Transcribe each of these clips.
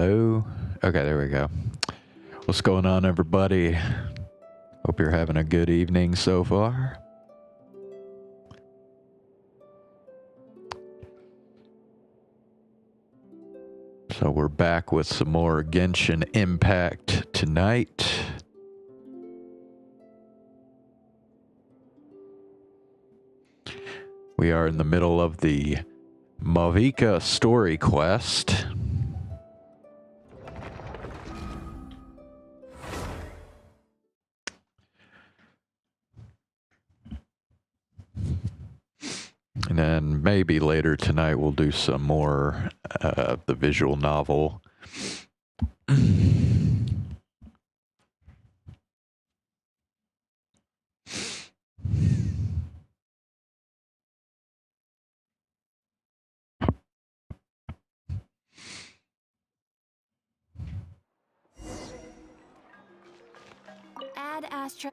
Hello? Okay, there we go. What's going on, everybody? Hope you're having a good evening so far. So we're back with some more Genshin Impact tonight. We are in the middle of the Mavika story quest. And then maybe later tonight we'll do some more the visual novel. Add Astra.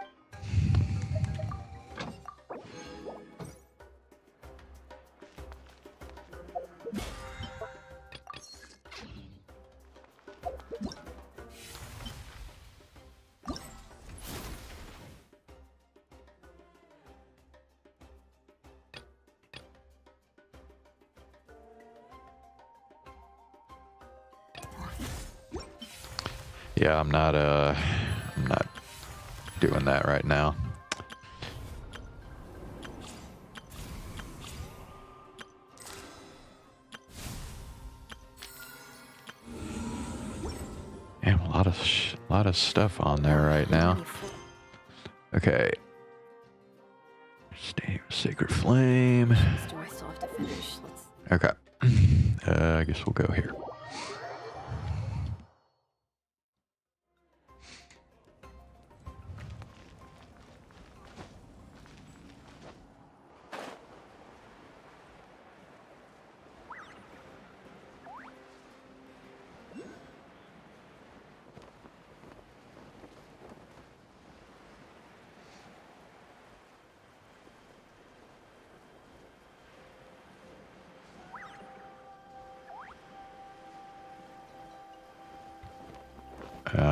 Yeah, I'm not doing that right now. Damn, a lot of stuff on there right now. Okay. Sacred Flame. Okay. I guess we'll go here.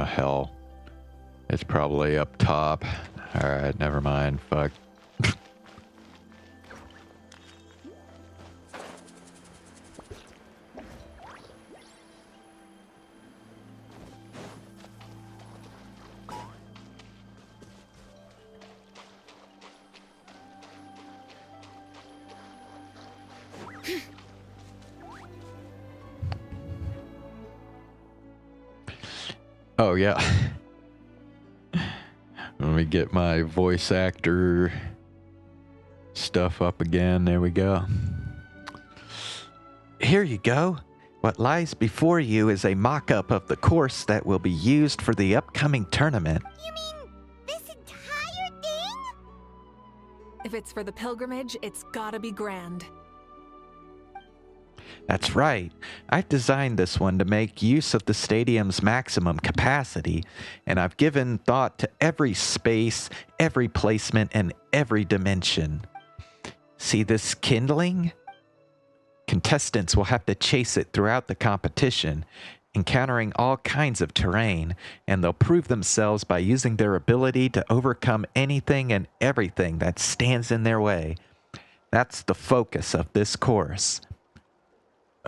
Hell. It's probably up top. Alright, never mind. Fuck. Oh, yeah. Let me get my voice actor stuff up again. There we go. Here you go. What lies before you is a mock-up of the course that will be used for the upcoming tournament. You mean this entire thing? If it's for the pilgrimage, it's gotta be grand. That's right. I've designed this one to make use of the stadium's maximum capacity, and I've given thought to every space, every placement, and every dimension. See this kindling? Contestants will have to chase it throughout the competition, encountering all kinds of terrain, and they'll prove themselves by using their ability to overcome anything and everything that stands in their way. That's the focus of this course.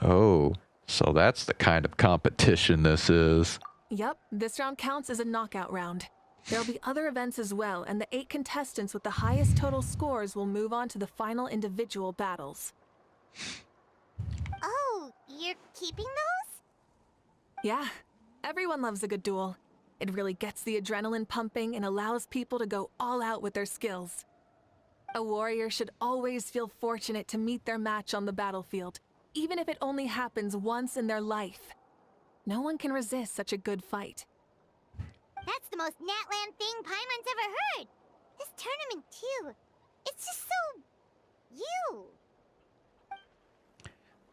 Oh, so that's the kind of competition this is. Yep, this round counts as a knockout round. There'll be other events as well, and the 8 contestants with the highest total scores will move on to the final individual battles. Oh, you're keeping those? Yeah, everyone loves a good duel. It really gets the adrenaline pumping and allows people to go all out with their skills. A warrior should always feel fortunate to meet their match on the battlefield, even if it only happens once in their life. No one can resist such a good fight. That's the most Natland thing Paimon's ever heard. This tournament, too. It's just so... you.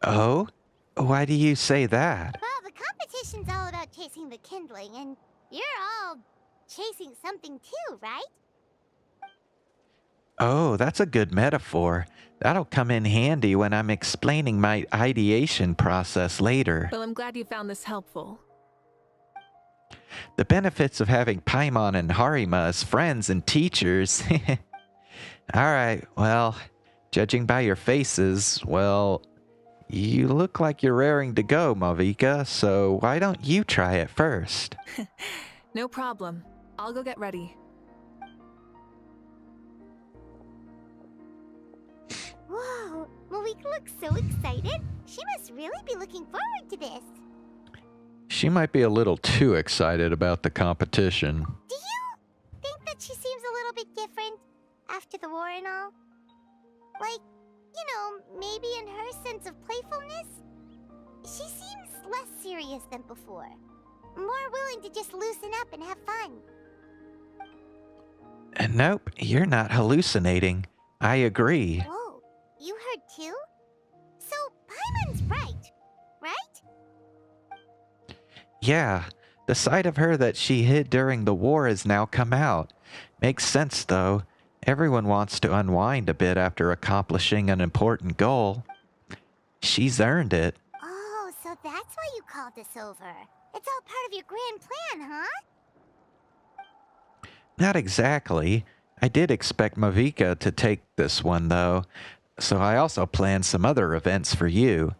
Oh? Why do you say that? Well, the competition's all about chasing the kindling, and you're all chasing something too, right? Oh, that's a good metaphor. That'll come in handy when I'm explaining my ideation process later. Well, I'm glad you found this helpful. The benefits of having Paimon and Harima as friends and teachers. Alright, well, judging by your faces, well, you look like you're raring to go, Malvika, so why don't you try it first? No problem. I'll go get ready. Whoa, Malika looks so excited. She must really be looking forward to this. She might be a little too excited about the competition. Do you think that she seems a little bit different after the war and all? Like, you know, maybe in her sense of playfulness? She seems less serious than before. More willing to just loosen up and have fun. Nope, you're not hallucinating. I agree. Whoa, you heard too? So, Paimon's right, right? Yeah, the side of her that she hid during the war has now come out. Makes sense, though. Everyone wants to unwind a bit after accomplishing an important goal. She's earned it. Oh, so that's why you called us over. It's all part of your grand plan, huh? Not exactly. I did expect Mavika to take this one, though, so I also planned some other events for you.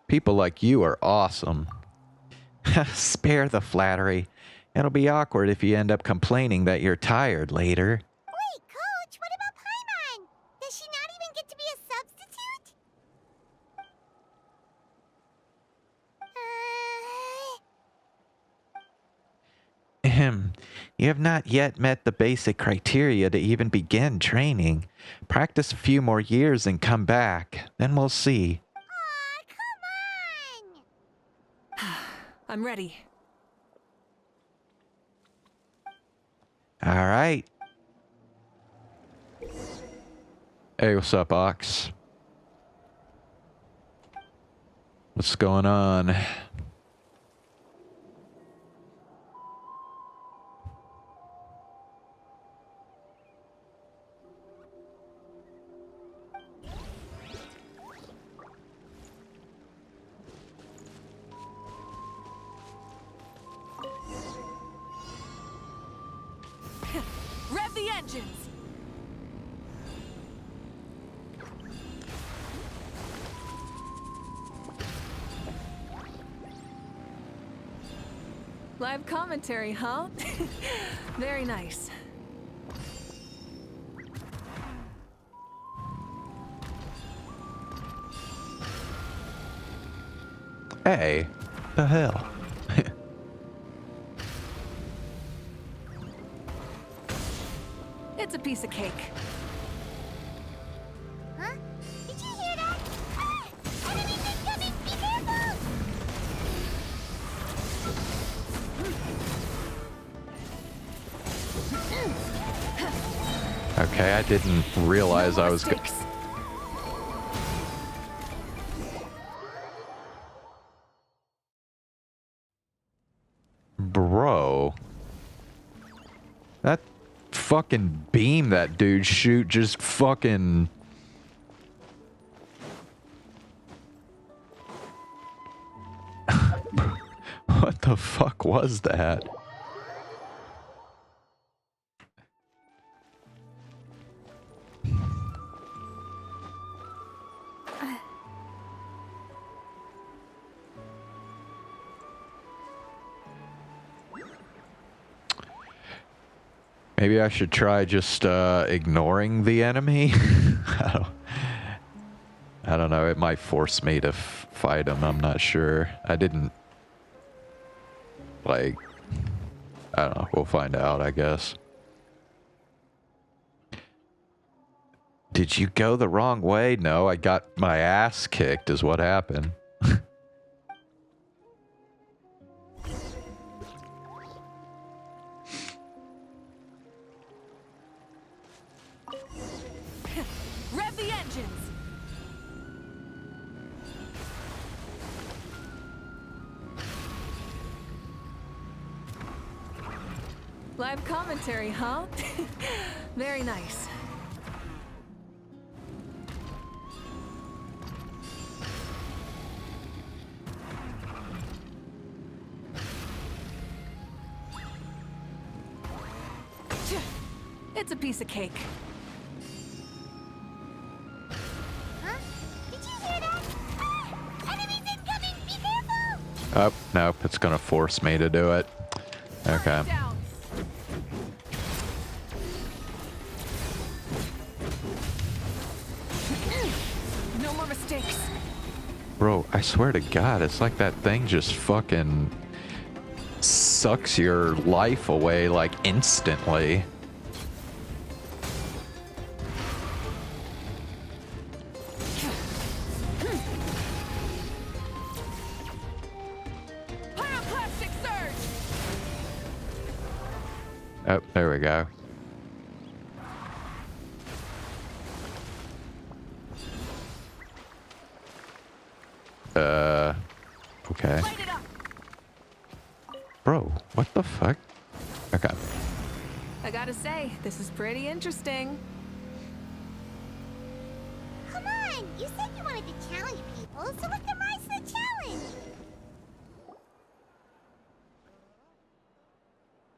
People like you are awesome. Spare the flattery. It'll be awkward if you end up complaining that you're tired later. Wait, Coach, what about Paimon? Does she not even get to be a substitute? Ahem. You have not yet met the basic criteria to even begin training. Practice a few more years and come back. Then we'll see. Aw, come on! I'm ready. All right. Hey, what's up, Ox? What's going on? Rev the engines! Live commentary, huh? Very nice. Hey, the hell? It's a piece of cake. Huh? Did you hear that? Ah! Enemies incoming! Be careful! Okay, I didn't realize No I more was. mistakes. Bro. That fucking beam that dude shoot just fucking... What the fuck was that? Maybe I should try just ignoring the enemy. I don't know. It might force me to fight him. I'm not sure. I didn't like. I don't know. We'll find out, I guess. Did you go the wrong way? No, I got my ass kicked is what happened. Rev the engines! Live Live commentary, huh? Very nice. It's a piece of cake. Huh? Did you hear that? Ah! Enemies incoming! Be careful! Oh, nope, it's gonna force me to do it. Okay. Down. No more mistakes. Bro, I swear to God, it's like that thing just fucking sucks your life away like instantly. Pyroclastic surge. Oh, there we go. Okay. Light it up. Bro, what the fuck? Okay. I gotta say, this is pretty interesting. Come on! You said you wanted to challenge people, so let them rise to the challenge!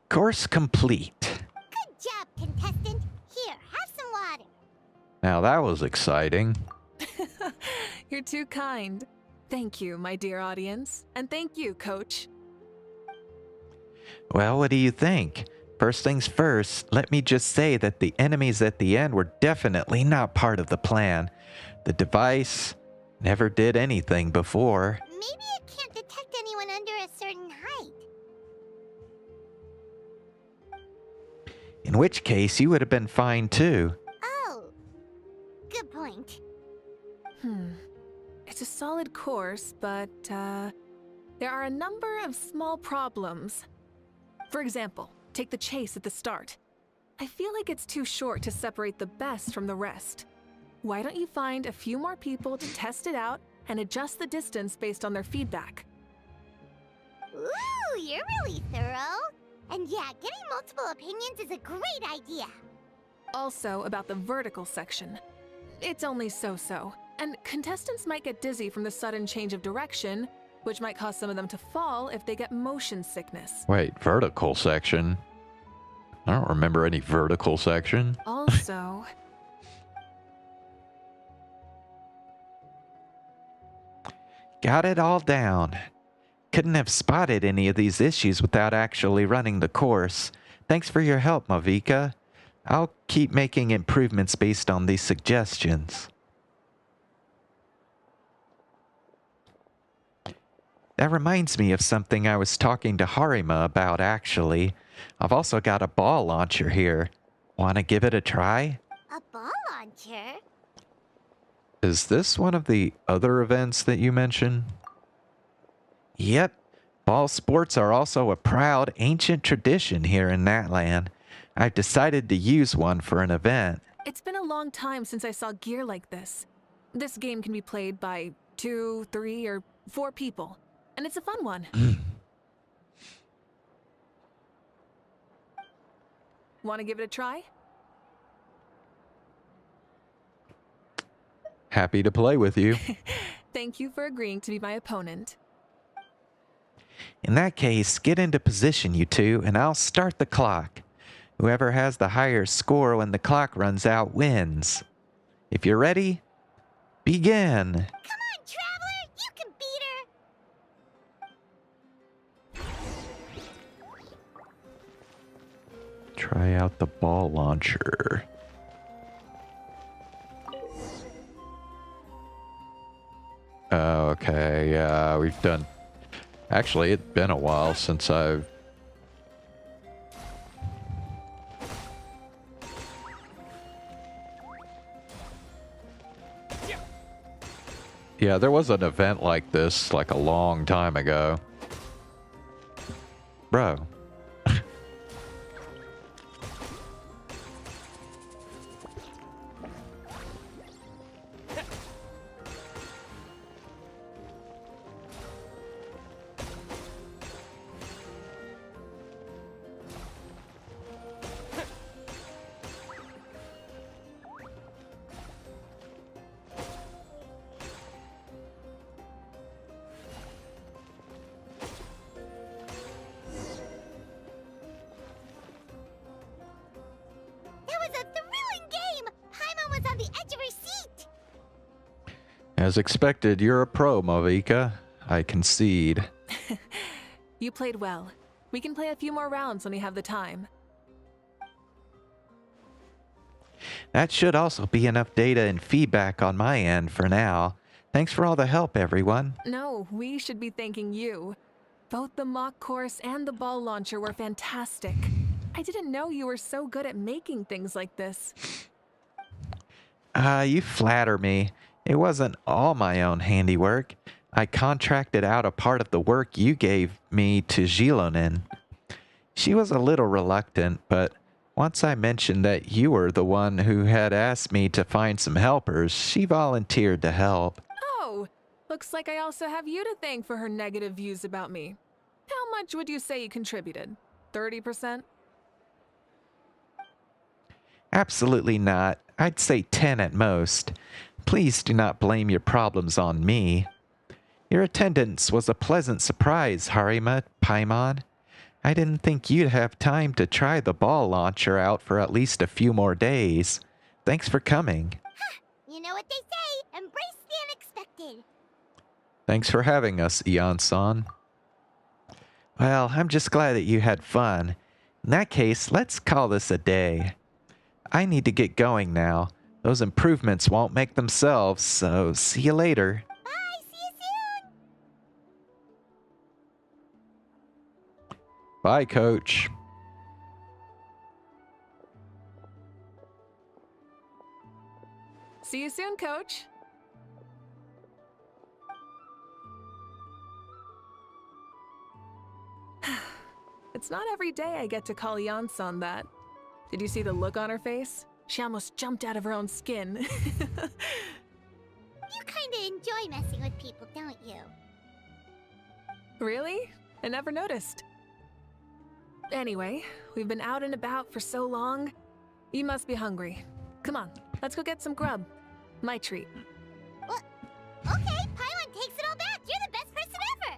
Course complete. Good job, contestant! Here, have some water! Now that was exciting. You're too kind. Thank you, my dear audience. And thank you, Coach. Well, what do you think? First things first, let me just say that the enemies at the end were definitely not part of the plan. The device never did anything before. Maybe it can't detect anyone under a certain height. In which case, you would have been fine too. Oh, good point. It's a solid course, but, there are a number of small problems. For example, take the chase at the start. I feel like it's too short to separate the best from the rest. Why don't you find a few more people to test it out and adjust the distance based on their feedback? Ooh, you're really thorough. And yeah, getting multiple opinions is a great idea. Also, about the vertical section. It's only so-so, and contestants might get dizzy from the sudden change of direction, which might cause some of them to fall if they get motion sickness. Wait, vertical section? I don't remember any vertical section. Also, Got it all down. Couldn't have spotted any of these issues without actually running the course. Thanks for your help, Mavika. I'll keep making improvements based on these suggestions. That reminds me of something I was talking to Harima about, actually. I've also got a ball launcher here. Want to give it a try? A ball launcher? Is this one of the other events that you mentioned? Yep. Ball sports are also a proud ancient tradition here in Natland. I've decided to use one for an event. it's been a long time since I saw gear like this. This game can be played by 2, 3, or 4 people, and it's a fun one. Want to give it a try? Happy to play with you. Thank you for agreeing to be my opponent. In that case, get into position, you two, and I'll start the clock. Whoever has the higher score when the clock runs out wins. If you're ready, begin. Come on, Traveler! You can beat her! Try out the ball launcher. Okay, yeah, we've done... Actually, it's been a while since I've... Yeah, there was an event like this, like a long time ago. Bro. As expected, you're a pro, Mavika. I concede. You played well. We can play a few more rounds when we have the time. That should also be enough data and feedback on my end for now. Thanks for all the help, everyone. No, we should be thanking you. Both the mock course and the ball launcher were fantastic. I didn't know you were so good at making things like this. You flatter me. It wasn't all my own handiwork. I contracted out a part of the work you gave me to Gilonin. She was a little reluctant, but once I mentioned that you were the one who had asked me to find some helpers, she volunteered to help. Oh, looks like I also have you to thank for her negative views about me. How much would you say you contributed? 30%? Absolutely not. I'd say 10 at most. Please do not blame your problems on me. Your attendance was a pleasant surprise, Harima, Paimon. I didn't think you'd have time to try the ball launcher out for at least a few more days. Thanks for coming. You know what they say, embrace the unexpected. Thanks for having us, Eon-san. Well, I'm just glad that you had fun. In that case, let's call this a day. I need to get going now. Those improvements won't make themselves, so see you later. Bye, see you soon. Bye, Coach. See you soon, Coach. It's not every day I get to call Yansan that. Did you see the look on her face? She almost jumped out of her own skin. You kinda enjoy messing with people, don't you? Really? I never noticed. Anyway, we've been out and about for so long. You must be hungry. Come on, let's go get some grub. My treat. What? Okay, Pylon takes it all back. You're the best person ever.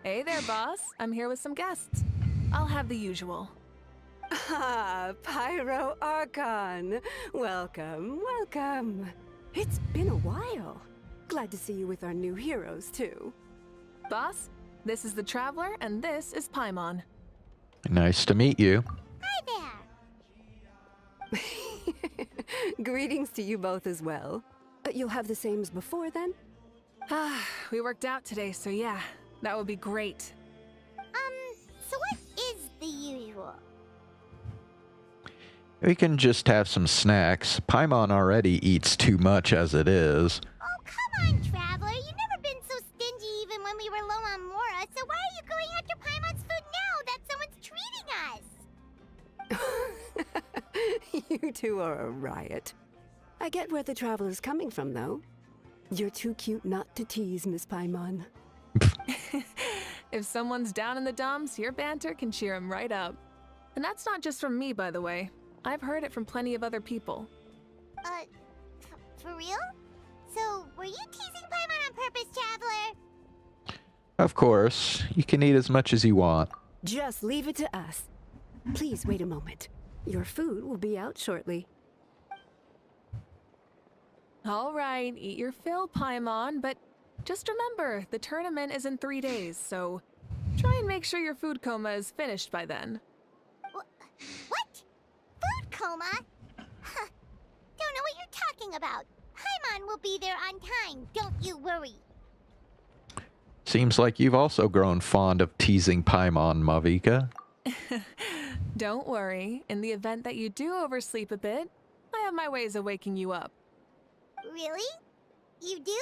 Hey there, boss. I'm here with some guests. I'll have the usual. Ah, Pyro Archon. Welcome, welcome. It's been a while. Glad to see you with our new heroes, too. Boss, this is the Traveler, and this is Paimon. Nice to meet you. Hi there. Greetings to you both as well. You'll have the same as before, then? Ah, we worked out today, so yeah, that would be great. So what is the usual? We can just have some snacks. Paimon already eats too much as it is. Oh, come on, Traveler. You've never been so stingy even when we were low on Mora, so why are you going after Paimon's food now that someone's treating us? You two are a riot. I get where the Traveler's coming from, though. You're too cute not to tease, Miss Paimon. If someone's down in the dumps, your banter can cheer him right up. And that's not just from me, by the way. I've heard it from plenty of other people. For real? So, were you teasing Paimon on purpose, Traveler? Of course, you can eat as much as you want. Just leave it to us. Please wait a moment. Your food will be out shortly. All right, eat your fill, Paimon, but just remember, the tournament is in 3 days, so try and make sure your food coma is finished by then. What? Food coma? Huh. Don't know what you're talking about. Paimon will be there on time, don't you worry. Seems like you've also grown fond of teasing Paimon, Mavika. Don't worry, in the event that you do oversleep a bit, I have my ways of waking you up. Really? You do?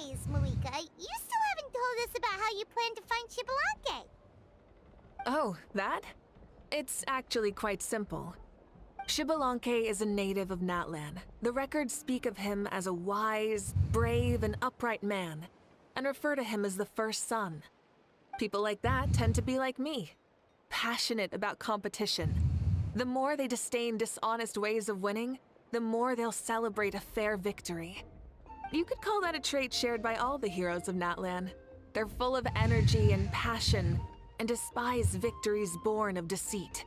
Anyways, Malika, you still haven't told us about how you plan to find Shibalanke. Oh, that? It's actually quite simple. Shibalanke is a native of Natlan. The records speak of him as a wise, brave, and upright man, and refer to him as the first son. People like that tend to be like me, passionate about competition. The more they disdain dishonest ways of winning, the more they'll celebrate a fair victory. You could call that a trait shared by all the heroes of Natlan. They're full of energy and passion, and despise victories born of deceit.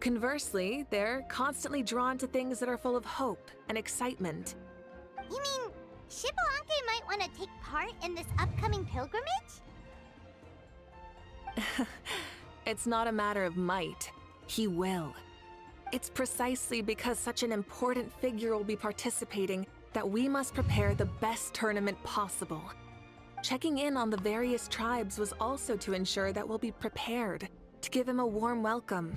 Conversely, they're constantly drawn to things that are full of hope and excitement. You mean Shibalanke might want to take part in this upcoming pilgrimage? It's not a matter of might. He will. It's precisely because such an important figure will be participating that we must prepare the best tournament possible. Checking in on the various tribes was also to ensure that we'll be prepared to give him a warm welcome.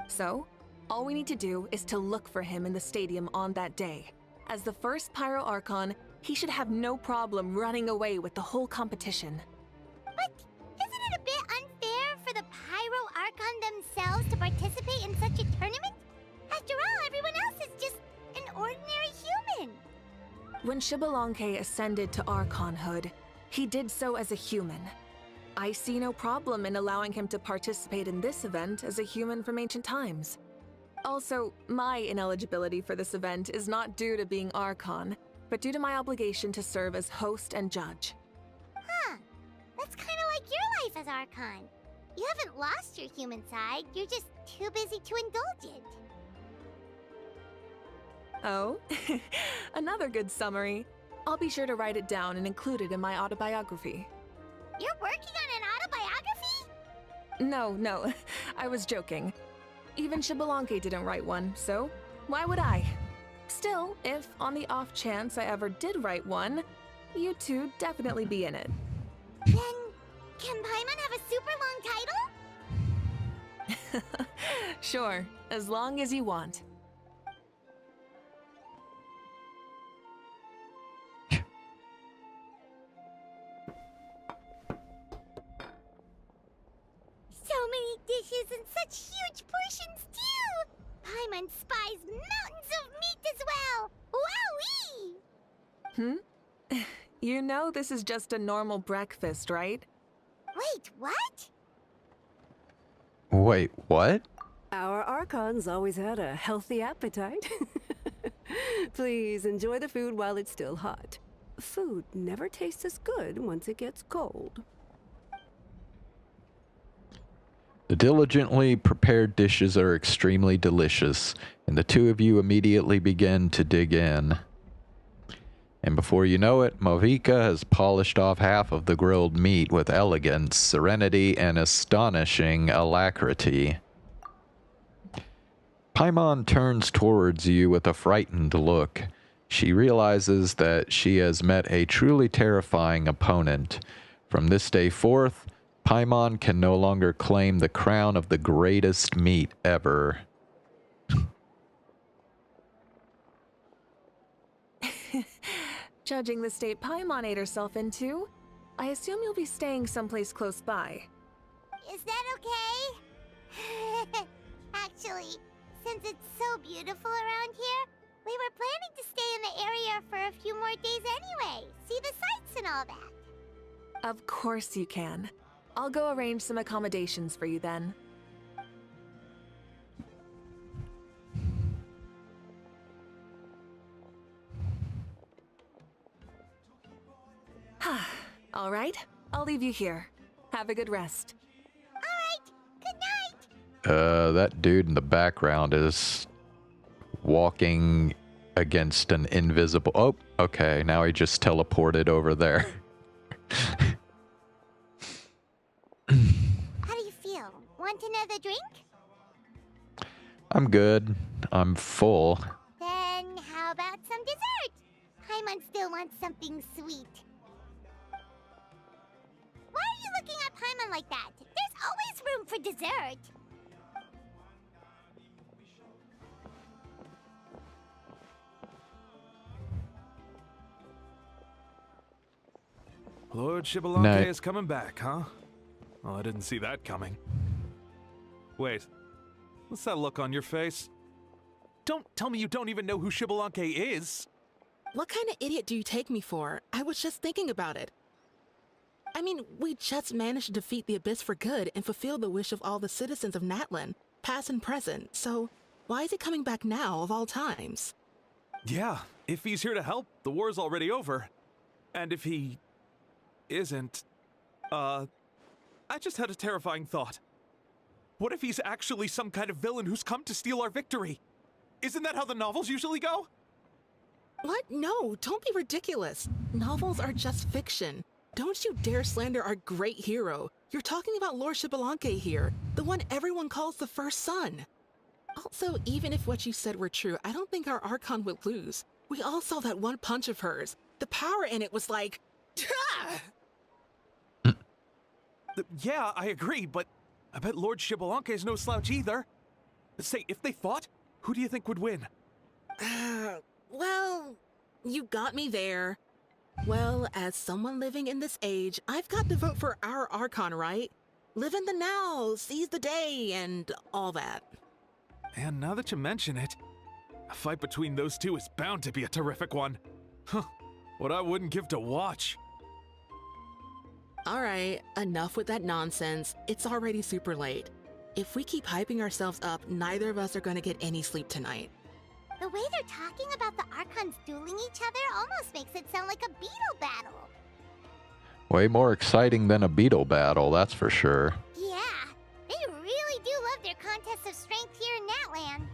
So, all we need to do is to look for him in the stadium on that day. As the first Pyro Archon, he should have no problem running away with the whole competition. But isn't it a bit unfair for the Pyro Archon themselves to participate in such a tournament? After all, everyone else is just an ordinary human. When Shibalanke ascended to Archonhood, he did so as a human. I see no problem in allowing him to participate in this event as a human from ancient times. Also, my ineligibility for this event is not due to being Archon, but due to my obligation to serve as host and judge. Huh. That's kind of like your life as Archon. You haven't lost your human side, you're just too busy to indulge it. Oh, another good summary. I'll be sure to write it down and include it in my autobiography. You're working on an autobiography? No, I was joking. Even Shibalanke didn't write one, so why would I? Still, if on the off chance I ever did write one, you two definitely be in it. Then, can Paimon have a super long title? Sure, as long as you want. So many dishes and such huge portions, too! Paimon spies mountains of meat as well! Wowee! You know this is just a normal breakfast, right? Wait, what? Wait, what? Our Archons always had a healthy appetite. Please enjoy the food while it's still hot. Food never tastes as good once it gets cold. The diligently prepared dishes are extremely delicious, and the two of you immediately begin to dig in. And before you know it, Malika has polished off half of the grilled meat with elegance, serenity, and astonishing alacrity. Paimon turns towards you with a frightened look. She realizes that she has met a truly terrifying opponent. From this day forth, Paimon can no longer claim the crown of the greatest meat ever. Judging the state Paimon ate herself into, I assume you'll be staying someplace close by. Is that okay? Actually, since it's so beautiful around here, we were planning to stay in the area for a few more days anyway. See the sights and all that. Of course you can. I'll go arrange some accommodations for you then. All right, I'll leave you here. Have a good rest. All right, good night. That dude in the background is walking against an invisible... Oh, okay, now he just teleported over there. How do you feel? Want another drink? I'm good. I'm full. Then how about some dessert? Paimon still wants something sweet. Why are you looking at Paimon like that? There's always room for dessert. Lord Shibalanke No. is coming back, huh? Well, I didn't see that coming. Wait, what's that look on your face? Don't tell me you don't even know who Shibalanke is! What kind of idiot do you take me for? I was just thinking about it. I mean, we just managed to defeat the Abyss for good and fulfill the wish of all the citizens of Natlan, past and present, so why is he coming back now of all times? Yeah, if he's here to help, the war's already over. And if he isn't, I just had a terrifying thought. What if he's actually some kind of villain who's come to steal our victory? Isn't that how the novels usually go? What? No, don't be ridiculous. Novels are just fiction. Don't you dare slander our great hero. You're talking about Lord Shibalanke here, the one everyone calls the first son. Also, even if what you said were true, I don't think our Archon would lose. We all saw that one punch of hers. The power in it was like... Yeah, I agree, but I bet Lord Shibalanke is no slouch either. Say, if they fought, who do you think would win? Well, you got me there. Well, as someone living in this age, I've got to vote for our Archon, right? Live in the now, seize the day, and all that. Man, now that you mention it, a fight between those two is bound to be a terrific one. Huh, what I wouldn't give to watch. Alright, enough with that nonsense. It's already super late. If we keep hyping ourselves up, neither of us are going to get any sleep tonight. The way they're talking about the Archons dueling each other almost makes it sound like a beetle battle. Way more exciting than a beetle battle, that's for sure. Yeah, they really do love their contests of strength here in Natlan.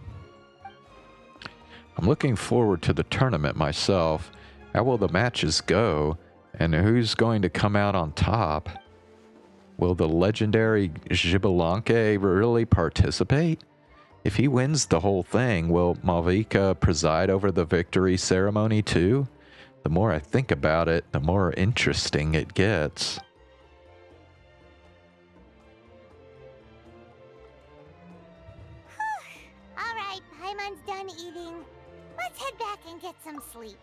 I'm looking forward to the tournament myself. How will the matches go? And who's going to come out on top? Will the legendary Shibalanke really participate? If he wins the whole thing, will Malvika preside over the victory ceremony too? The more I think about it, the more interesting it gets. Alright, Paimon's done eating. Let's head back and get some sleep.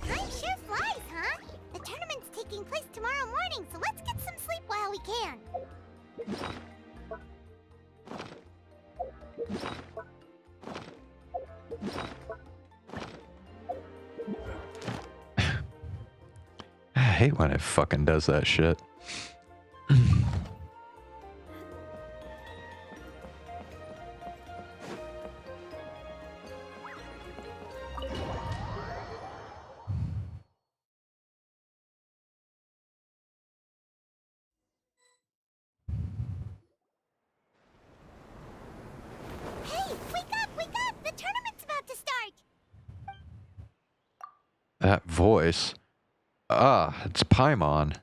Time sure flies, huh? The tournament's taking place tomorrow morning, so let's get some sleep while we can. I hate when it fucking does that shit. Hey, wake up, wake up! The tournament's about to start! That voice. Ah, it's Paimon.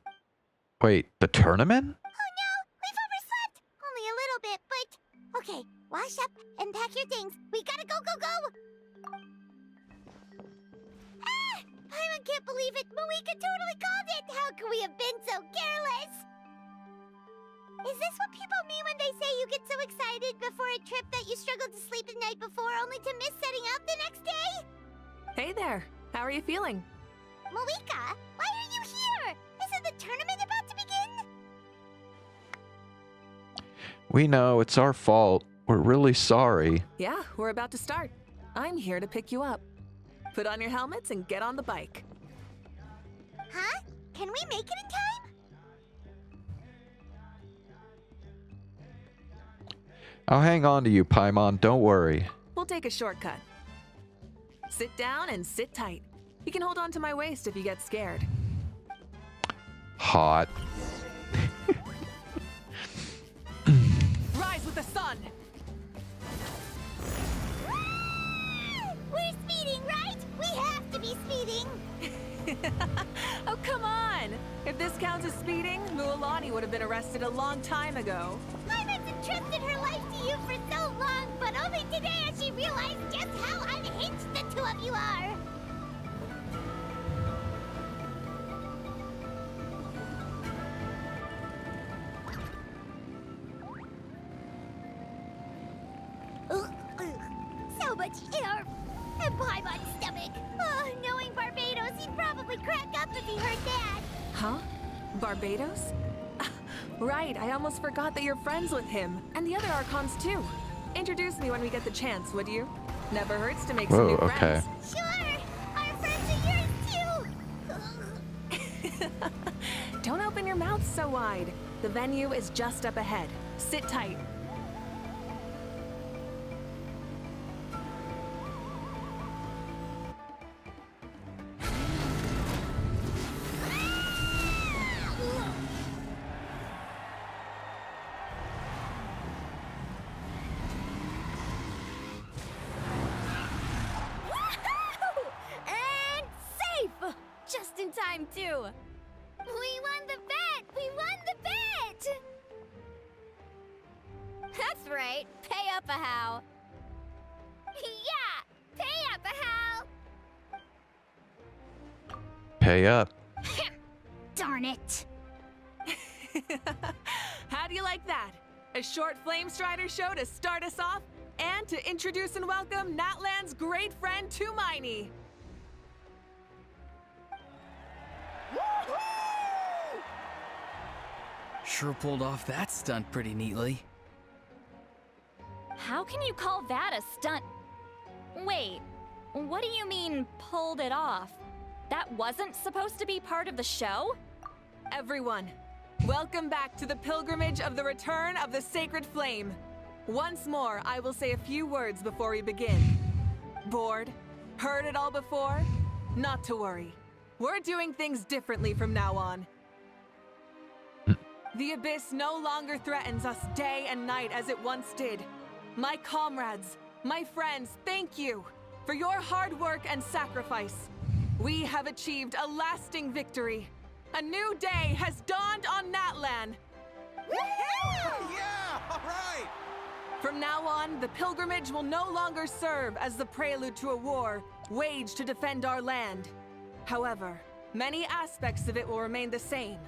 Wait, the tournament? Oh no, we've overslept! Only a little bit, but... Okay, wash up and pack your things. We gotta go, go, go! Ah! Paimon can't believe it! Moeka totally called it! How could we have been so careless? Is this what people mean when they say you get so excited before a trip that you struggled to sleep the night before only to miss setting out the next day? Hey there. How are you feeling? Moeka, why are you here? Isn't the tournament about to begin? We know, it's our fault. We're really sorry. Yeah, we're about to start. I'm here to pick you up. Put on your helmets and get on the bike. Huh? Can we make it in time? I'll hang on to you, Paimon. Don't worry. We'll take a shortcut. Sit down and sit tight. You can hold on to my waist if you get scared. Hot. Rise with the sun! We're speeding, right? We have to be speeding. Oh, come on! If this counts as speeding, Mualani would have been arrested a long time ago. Paimon's entrusted her life to you for so long, but only today has she realized just how unhinged the two of you are. much air. And pie my stomach. Oh, knowing Barbados, he'd probably crack up if he heard that. Huh? Barbados? Right, I almost forgot that you're friends with him. And the other Archons, too. Introduce me when we get the chance, would you? Never hurts to make some Whoa, new okay. friends. Sure, our friends are yours too. Don't open your mouth so wide. The venue is just up ahead. Sit tight. And safe! Just in time, too. We won the bet! We won the bet! That's right. Pay up a how. Yeah! Pay up a how! Pay up. Darn it. How do you like that? A short Flame Strider show to start us off, and to introduce and welcome Natlan's great friend Tumaini. Sure pulled off that stunt pretty neatly. How can you call that a stunt? Wait, what do you mean, pulled it off? That wasn't supposed to be part of the show? Everyone, welcome back to the pilgrimage of the return of the sacred flame. Once more, I will say a few words before we begin. Bored? Heard it all before? Not to worry. We're doing things differently from now on. The abyss no longer threatens us day and night as it once did. My comrades, my friends, thank you for your hard work and sacrifice. We have achieved a lasting victory. A new day has dawned on Natlan. Yeah! All right! From now on, the pilgrimage will no longer serve as the prelude to a war waged to defend our land. However, many aspects of it will remain the same.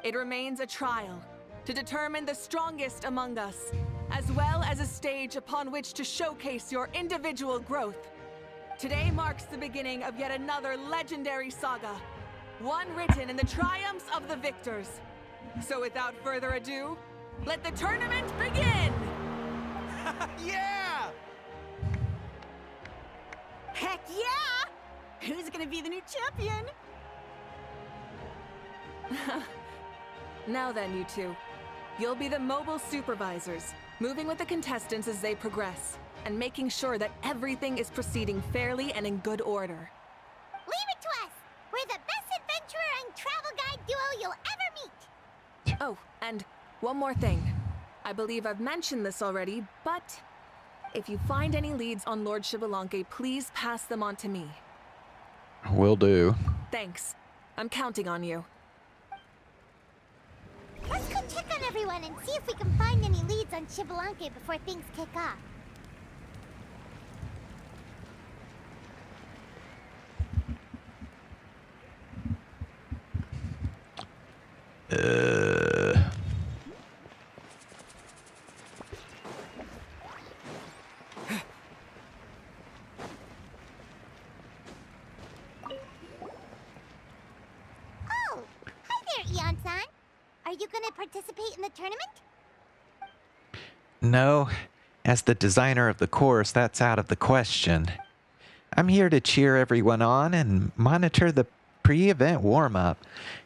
It remains a trial to determine the strongest among us, as well as a stage upon which to showcase your individual growth. Today marks the beginning of yet another legendary saga, one written in the triumphs of the victors. So without further ado, let the tournament begin! Yeah! Heck yeah! Who's gonna be the new champion? Now then, you two. You'll be the mobile supervisors, moving with the contestants as they progress, and making sure that everything is proceeding fairly and in good order. Leave it to us! We're the best adventurer and travel guide duo you'll ever meet! Oh, and one more thing. I believe I've mentioned this already, but if you find any leads on Lord Xbalanque, please pass them on to me. Will do. Thanks. I'm counting on you. Let's go check on everyone and see if we can find any leads on Xbalanque before things kick off. Oh, hi there, Eon-san. Are you gonna participate in the tournament? No, as the designer of the course, that's out of the question. I'm here to cheer everyone on and monitor the pre-event warm-up.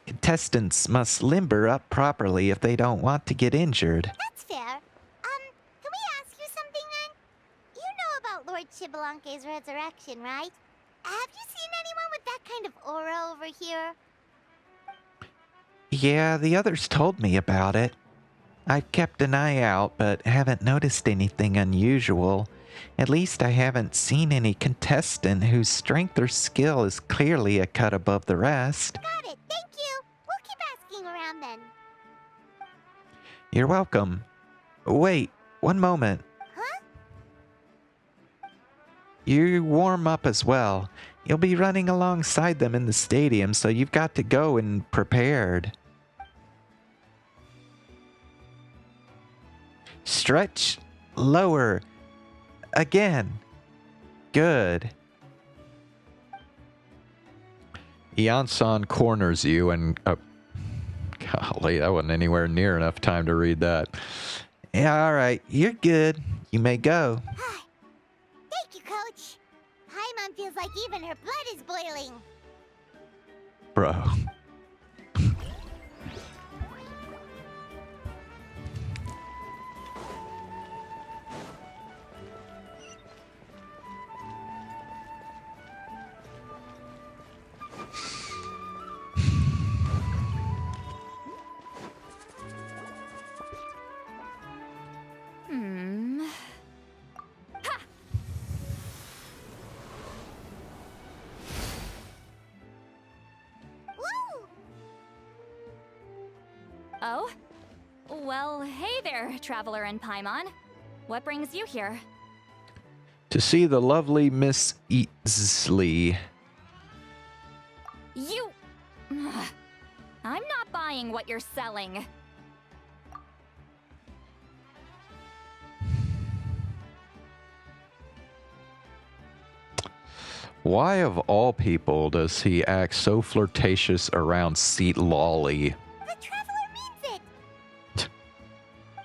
Contestants must limber up properly if they don't want to get injured. That's fair. Can we ask you something then? You know about Lord Xbalanque's resurrection, right? Have you seen anyone with that kind of aura over here? Yeah, the others told me about it. I've kept an eye out, but haven't noticed anything unusual. At least I haven't seen any contestant whose strength or skill is clearly a cut above the rest. Got it, thank you. We'll keep asking around then. You're welcome. Wait, one moment. Huh? You warm up as well. You'll be running alongside them in the stadium, so you've got to go and prepared. Stretch lower. Again. good. Iansan corners you and... golly, that wasn't anywhere near enough time to read that. Yeah, alright, you're good. You may go. Thank you, Coach. Paimon feels like even her blood is boiling. Bro. Woo! Oh? Well, hey there, Traveler and Paimon. What brings you here? To see the lovely Miss Eatsley. You... Ugh. I'm not buying what you're selling. Why of all people does he act so flirtatious around Seat Lolly? The Traveler means it!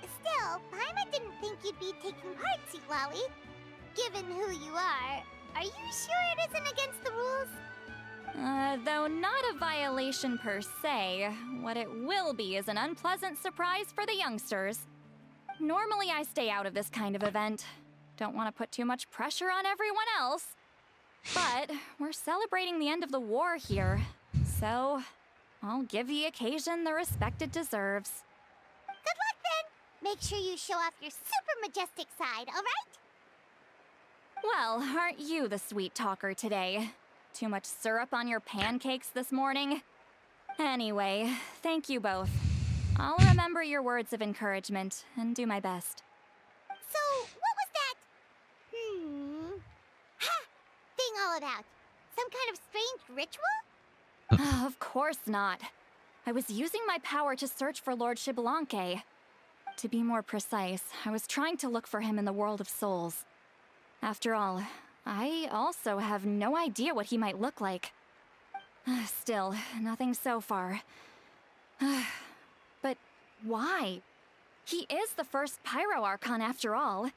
Still, Paimon didn't think you'd be taking part, Sweet Lolly. Given who you are you sure it isn't against the rules? Though not a violation per se, what it will be is an unpleasant surprise for the youngsters. Normally I stay out of this kind of event. Don't want to put too much pressure on everyone else. But we're celebrating the end of the war here, so I'll give the occasion the respect it deserves. Good luck then! Make sure you show off your super majestic side, alright? Well, aren't you the sweet talker today? Too much syrup on your pancakes this morning? Anyway, thank you both. I'll remember your words of encouragement and do my best. So, what was that? Ha! Thing all about? Some kind of strange ritual? Of course not. I was using my power to search for Lord Xbalanque. To be more precise, I was trying to look for him in the world of souls. After all, I also have no idea what he might look like. Still, nothing so far. But why? He is the first Pyro Archon after all.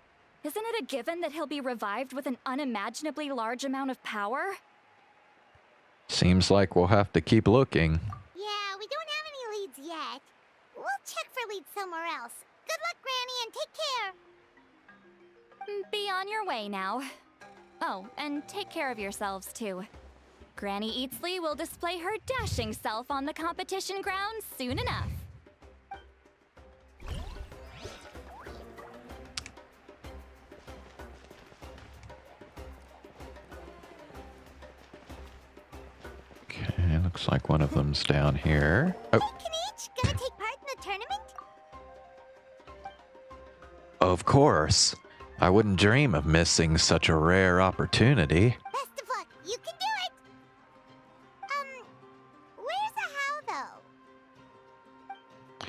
Isn't it a given that he'll be revived with an unimaginably large amount of power? Seems like we'll have to keep looking. Yeah, we don't have any leads yet. We'll check for leads somewhere else. Good luck, Granny, and take care! Be on your way now. Oh, and take care of yourselves too. Granny Eatsley will display her dashing self on the competition grounds soon enough. Okay, looks like one of them's down here. Oh, Hey, Kanich, gonna take part in the tournament? of course. I wouldn't dream of missing such a rare opportunity. Best of luck, you can do it! Where's the how, though?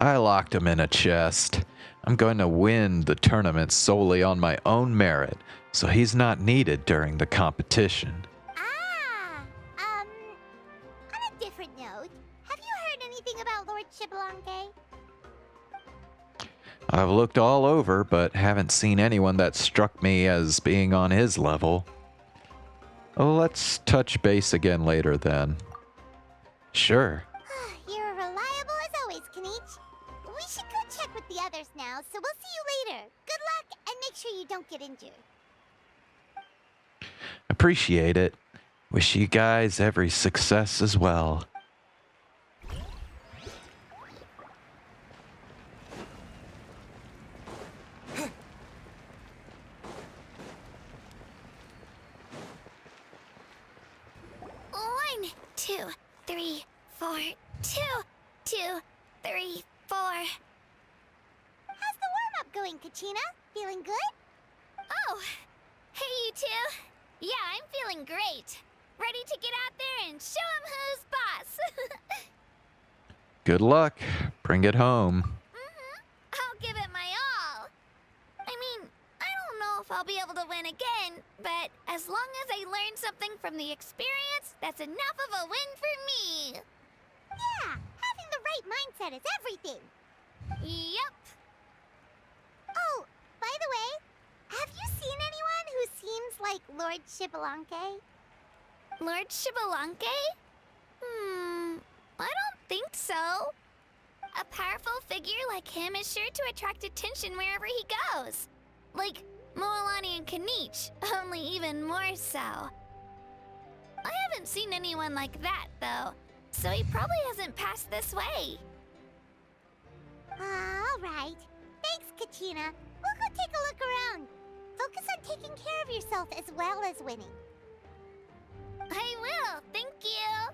I locked him in a chest. I'm going to win the tournament solely on my own merit, so he's not needed during the competition. On a different note, have you heard anything about Lord Xbalanque? I've looked all over, but haven't seen anyone that struck me as being on his level. Let's touch base again later then. Sure. You're reliable as always, Kanich. We should go check with the others now, so we'll see you later. Good luck, and make sure you don't get injured. Appreciate it. Wish you guys every success as well. One, 2, 3, 4, 2, 2, 3, 4. How's the warm-up going, Kachina? Feeling good? Oh, hey you two. Yeah, I'm feeling great. Ready to get out there and show 'em who's boss. Good luck. Bring it home. I'll give it my all. I mean, I don't know if I'll be able to win again, but as long as I learn something from the experience, that's enough of a win for me. Yeah, having the right mindset is everything. Yep. Oh, by the way, have you seen anyone who seems like Lord Shibalanke? Lord Shibalanke? I don't think so. A powerful figure like him is sure to attract attention wherever he goes. Like Moalani and Kanich, only even more so. I haven't seen anyone like that, though, so he probably hasn't passed this way. All right. Thanks, Kachina. We'll go take a look around. Focus on taking care of yourself as well as winning. I will, thank you.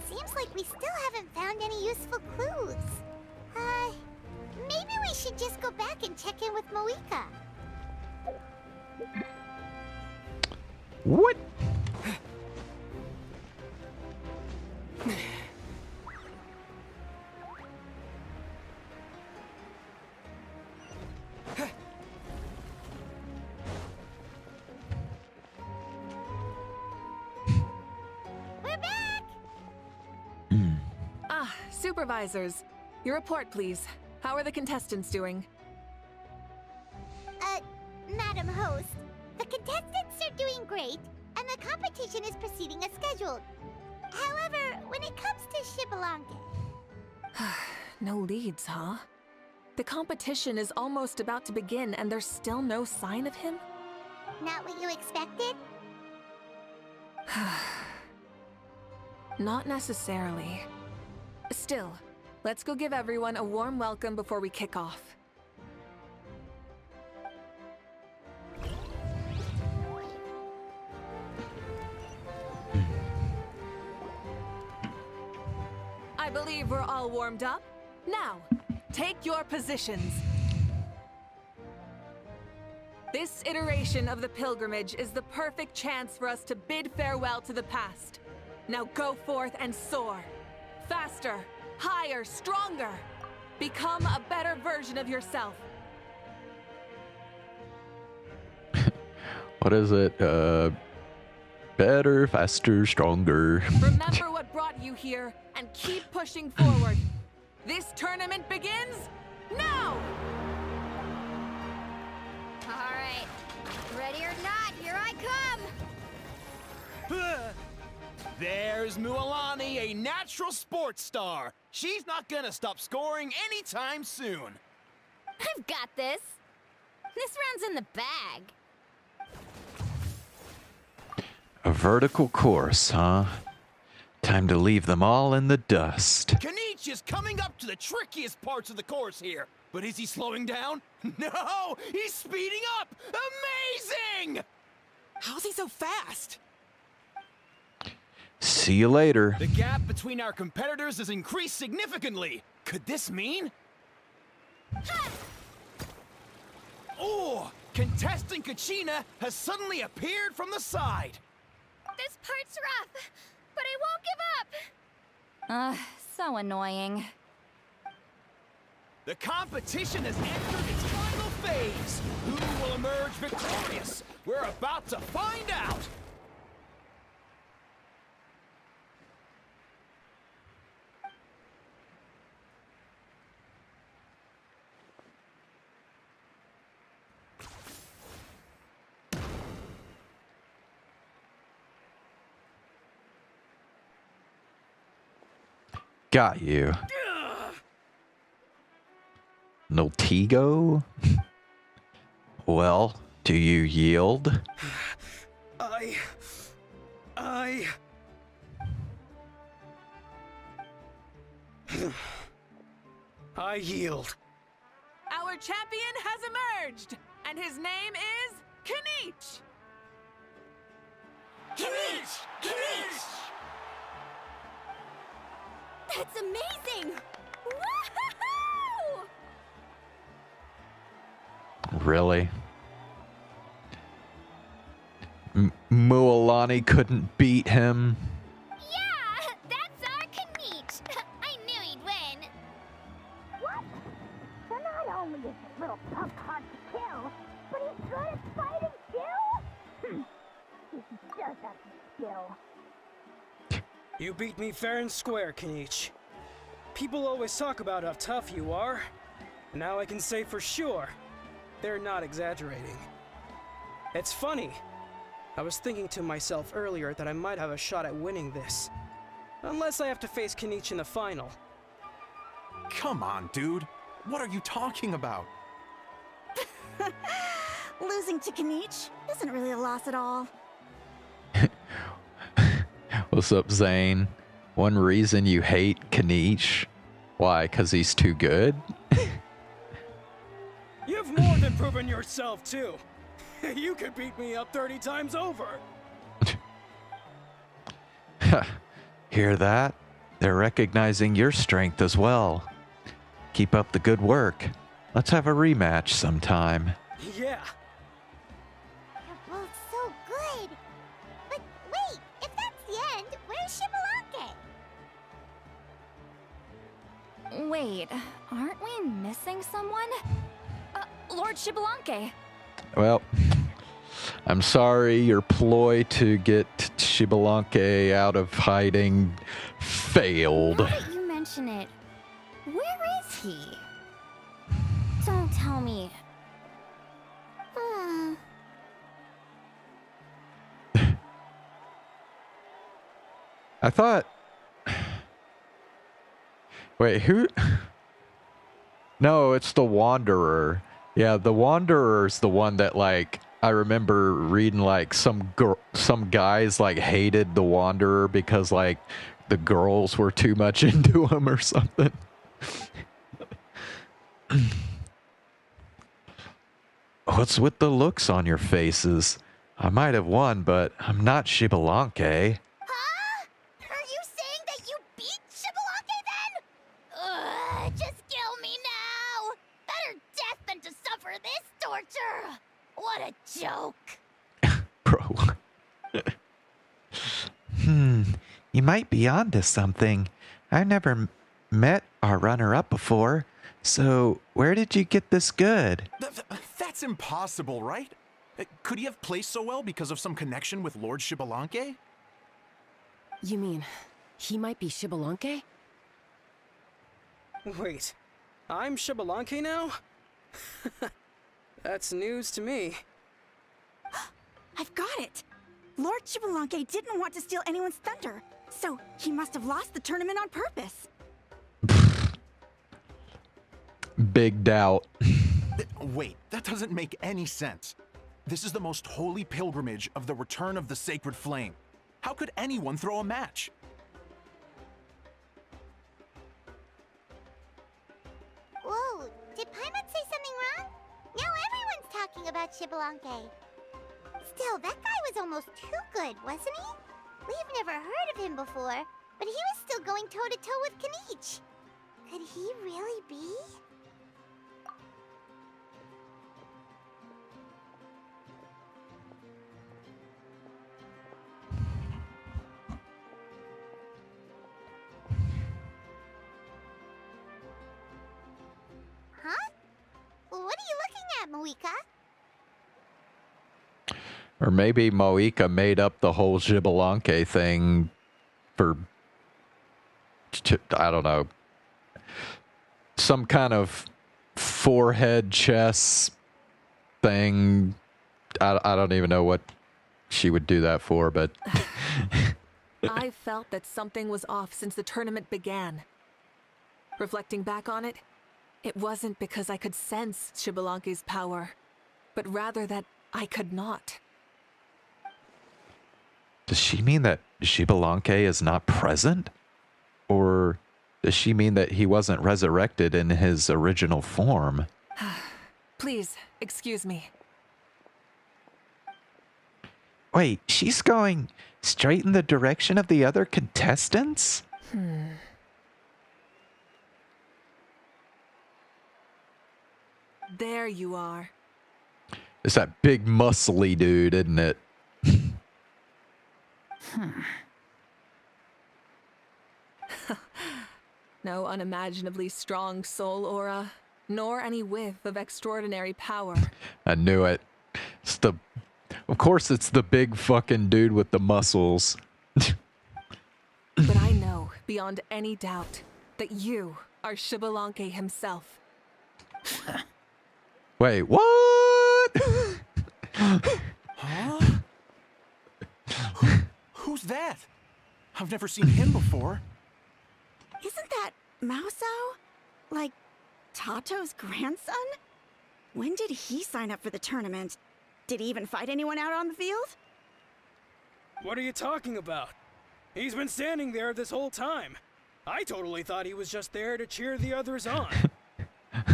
Seems like we still haven't found any useful clues. Maybe we should just go back and check in with Moika. What? We're back! Supervisors, your report, please. How are the contestants doing? Madam Host, the contestants are doing great, and the competition is proceeding as scheduled. However, when it comes to Shibalanke... No leads, huh? The competition is almost about to begin, and there's still no sign of him? Not what you expected? Not necessarily. Still, let's go give everyone a warm welcome before we kick off. I believe we're all warmed up. Now, take your positions. This iteration of the pilgrimage is the perfect chance for us to bid farewell to the past. Now go forth and soar. Faster, higher, stronger. Become a better version of yourself. What is it? Better, faster, stronger. Remember what brought you here and keep pushing forward. This tournament begins now! All right. Ready or not, here I come! There's Mualani, a natural sports star. She's not gonna stop scoring anytime soon. I've got this. This round's in the bag. A vertical course, huh? Time to leave them all in the dust. Kanich is coming up to the trickiest parts of the course here. But is he slowing down? No! He's speeding up! Amazing! How's he so fast? See you later. The gap between our competitors has increased significantly. Could this mean? Oh! Contestant Kachina has suddenly appeared from the side. This part's rough, but I won't give up. So annoying. The competition has entered its final phase. Who will emerge victorious? We're about to find out. Got you. Noltigo? Well, do you yield? I yield. Our champion has emerged, and his name is Kanich! Kanich! Kanich! That's amazing! Woohoo! Really? Mualani couldn't beat him? Yeah, that's our Kanich. I knew he'd win. What? So not only is Little punk hard to kill, but he's good at fighting too? He does have skill. You beat me fair and square, Kenichi. People always talk about how tough you are. Now I can say for sure, they're not exaggerating. It's funny. I was thinking to myself earlier that I might have a shot at winning this. Unless I have to face Kenichi in the final. Come on, dude. What are you talking about? Losing to Kenichi isn't really a loss at all. What's up, Zane? One reason you hate Kenichi? Why? Because he's too good? You've more than proven yourself, too. You could beat me up 30 times over. Hear that? They're recognizing your strength as well. Keep up the good work. Let's have a rematch sometime. Yeah. They're both so good. But wait, if that's the end, where's Shibalake? Wait, aren't we missing someone? Lord Shibalanke. Well, I'm sorry your ploy to get Shibalanke out of hiding failed. Now that you mention it, where is he? Don't tell me. I thought... Wait, who... No, it's the Wanderer. Yeah, the Wanderer's the one that, like, I remember reading, like, some guys, like, hated the Wanderer because, like, the girls were too much into him or something. What's with the looks on your faces? I might have won, but I'm not Shibalanke. Huh? Are you saying that you beat Shibalake then? Just kill me now! Better death than to suffer this torture! What a joke! Bro. You might be onto something. I've never met our runner-up before, so where did you get this good? That's impossible, right? Could he have placed so well because of some connection with Lord Shibalanke? You mean, he might be Shibalanke? Wait, I'm Shibalanke now? That's news to me. I've got it! Lord Shibalanke didn't want to steal anyone's thunder, so he must have lost the tournament on purpose. Big doubt. Wait, that doesn't make any sense. This is the most holy pilgrimage of the return of the sacred flame. How could anyone throw a match? Whoa, did Paimon say something wrong? Now everyone's talking about Shibalanke. Still, that guy was almost too good, wasn't he? We've never heard of him before, but he was still going toe-to-toe with Kenichi. Could he really be? Huh? What are you looking at, Moika? Or maybe Moika made up the whole Shibalanke thing for, I don't know, some kind of forehead chess thing. I don't even know what she would do that for, but... I felt that something was off since the tournament began. Reflecting back on it, it wasn't because I could sense Shibalanke's power, but rather that I could not. Does she mean that Shibalanke is not present? Or does she mean that he wasn't resurrected in his original form? Please, excuse me. Wait, she's going straight in the direction of the other contestants? There you are. It's that big muscly dude, isn't it? No unimaginably strong soul aura. nor any whiff of extraordinary power. I knew it. Of course it's the big fucking dude with the muscles. But I know, beyond any doubt, that you are Xbalanque himself. Wait, what? Huh? Who's that? I've never seen him before. Isn't that Mauso? Like, Tato's grandson? When did he sign up for the tournament? Did he even fight anyone out on the field? What are you talking about? He's been standing there this whole time. I totally thought he was just there to cheer the others on.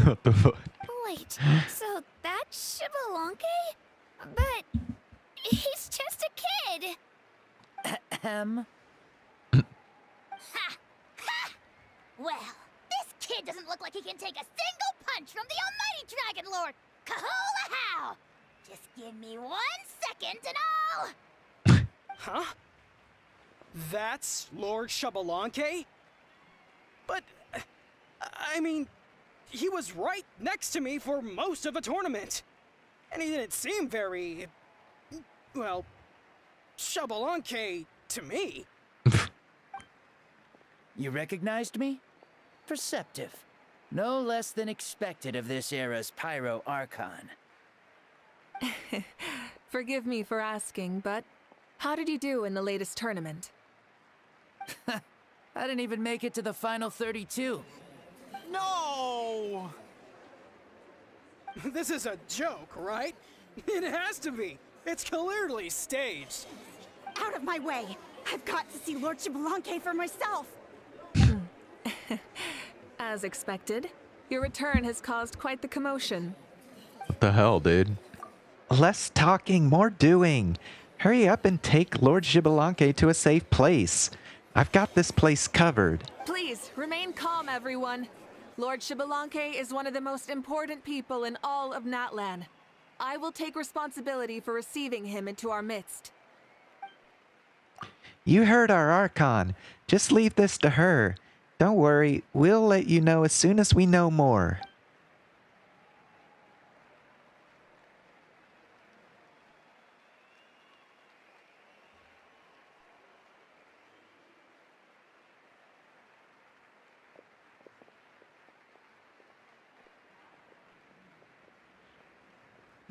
What the fuck? Wait, so that's Xbalanque? But he's just a kid. Ahem. Ha! Ha! Well, this kid doesn't look like he can take a single punch from the almighty Dragon Lord. Kahula how! Just give me 1 second and I'll... Huh? That's Lord Xbalanque? But, I mean, he was right next to me for most of the tournament. And he didn't seem very, well, Xbalanque to me. You recognized me? Perceptive. No less than expected of this era's Pyro Archon. Forgive me for asking, but how did you do in the latest tournament? I didn't even make it to the final 32. No! This is a joke, right? It has to be. It's clearly staged. Out of my way! I've got to see Lord Xbalanque for myself! As expected, your return has caused quite the commotion. What the hell, dude? Less talking, more doing. Hurry up and take Lord Xbalanque to a safe place. I've got this place covered. Please, remain calm, everyone. Lord Xbalanque is one of the most important people in all of Natlan. I will take responsibility for receiving him into our midst. You heard our Archon. Just leave this to her. Don't worry, we'll let you know as soon as we know more.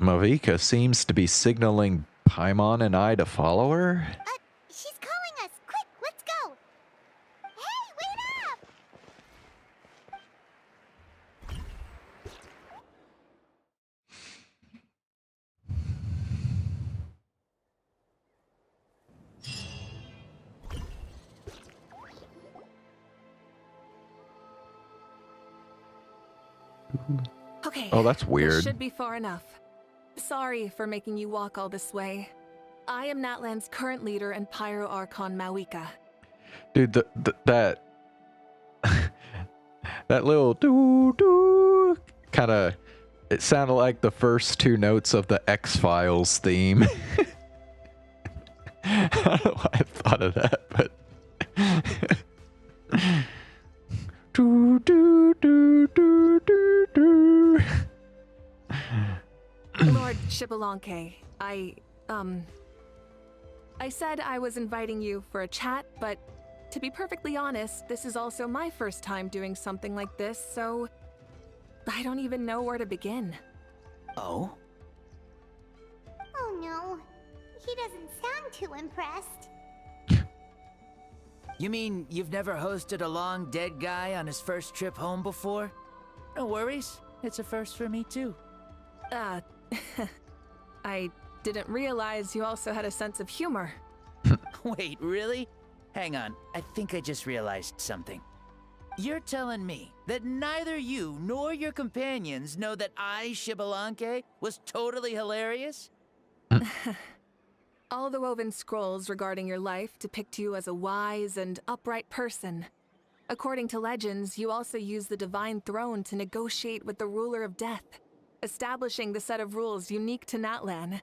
Mavika seems to be signaling Paimon and I to follow her. She's calling us. Quick, let's go. Hey, wait up! Okay. Oh, that's weird. This should be far enough. Sorry for making you walk all this way. I am Natlan's current leader and Pyro Archon Mawika. Dude, that that little doo doo kind of, it sounded like the first 2 notes of the X-Files theme. I don't know why I thought of that, but doo doo doo doo doo doo. Lord Xbalanque, I said I was inviting you for a chat, but to be perfectly honest, this is also my first time doing something like this, so I don't even know where to begin. Oh? Oh no, he doesn't sound too impressed. You mean you've never hosted a long dead guy on his first trip home before? No worries, it's a first for me too. I didn't realize you also had a sense of humor. Wait, really? Hang on, I think I just realized something. You're telling me that neither you nor your companions know that I, Xbalanque, was totally hilarious? All the woven scrolls regarding your life depict you as a wise and upright person. According to legends, you also use the Divine Throne to negotiate with the Ruler of Death, establishing the set of rules unique to Natlan.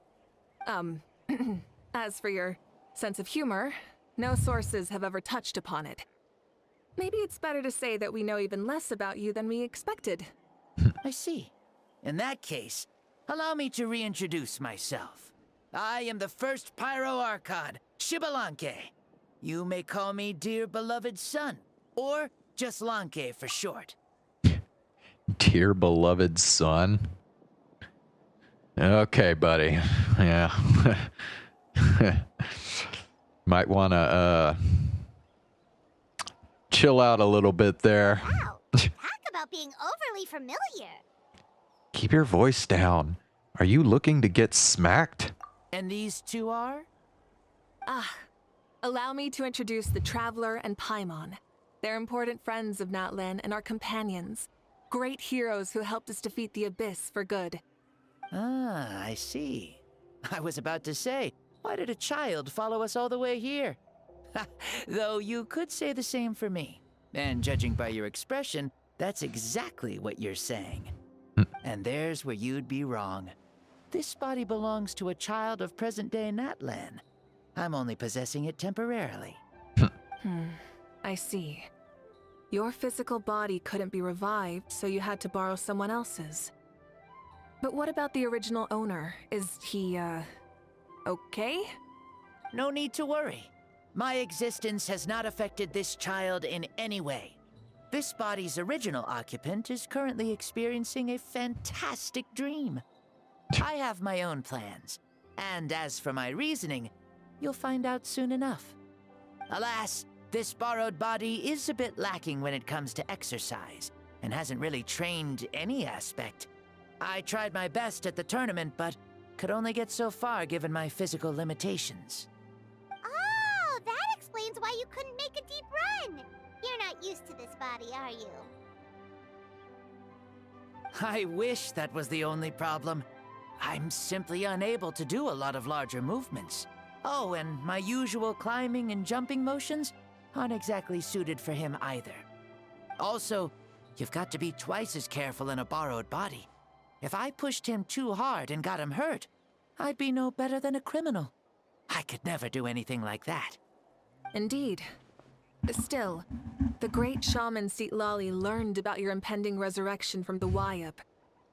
As for your sense of humor, no sources have ever touched upon it. Maybe it's better to say that we know even less about you than we expected. I see. In that case, allow me to reintroduce myself. I am the first Pyro Archon, Shibalanke. You may call me dear beloved son, or just Lanke for short. Dear beloved son? Okay, buddy. Yeah. Might want to, chill out a little bit there. Wow, talk about being overly familiar. Keep your voice down. Are you looking to get smacked? And these two are? Allow me to introduce the Traveler and Paimon. They're important friends of Natlan and our companions. Great heroes who helped us defeat the Abyss for good. Ah, I see. I was about to say, why did a child follow us all the way here? Though you could say the same for me. And judging by your expression, that's exactly what you're saying. And there's where you'd be wrong. This body belongs to a child of present-day Natlan. I'm only possessing it temporarily. I see. Your physical body couldn't be revived, so you had to borrow someone else's. But what about the original owner? Is he, okay? No need to worry. My existence has not affected this child in any way. This body's original occupant is currently experiencing a fantastic dream. I have my own plans, and as for my reasoning, you'll find out soon enough. Alas, this borrowed body is a bit lacking when it comes to exercise, and hasn't really trained any aspect. I tried my best at the tournament, but could only get so far given my physical limitations. Oh, that explains why you couldn't make a deep run. You're not used to this body, are you? I wish that was the only problem. I'm simply unable to do a lot of larger movements. Oh, and my usual climbing and jumping motions aren't exactly suited for him either. Also, you've got to be twice as careful in a borrowed body. If I pushed him too hard and got him hurt, I'd be no better than a criminal. I could never do anything like that. Indeed. Still, the great shaman Lali learned about your impending resurrection from the Wayup,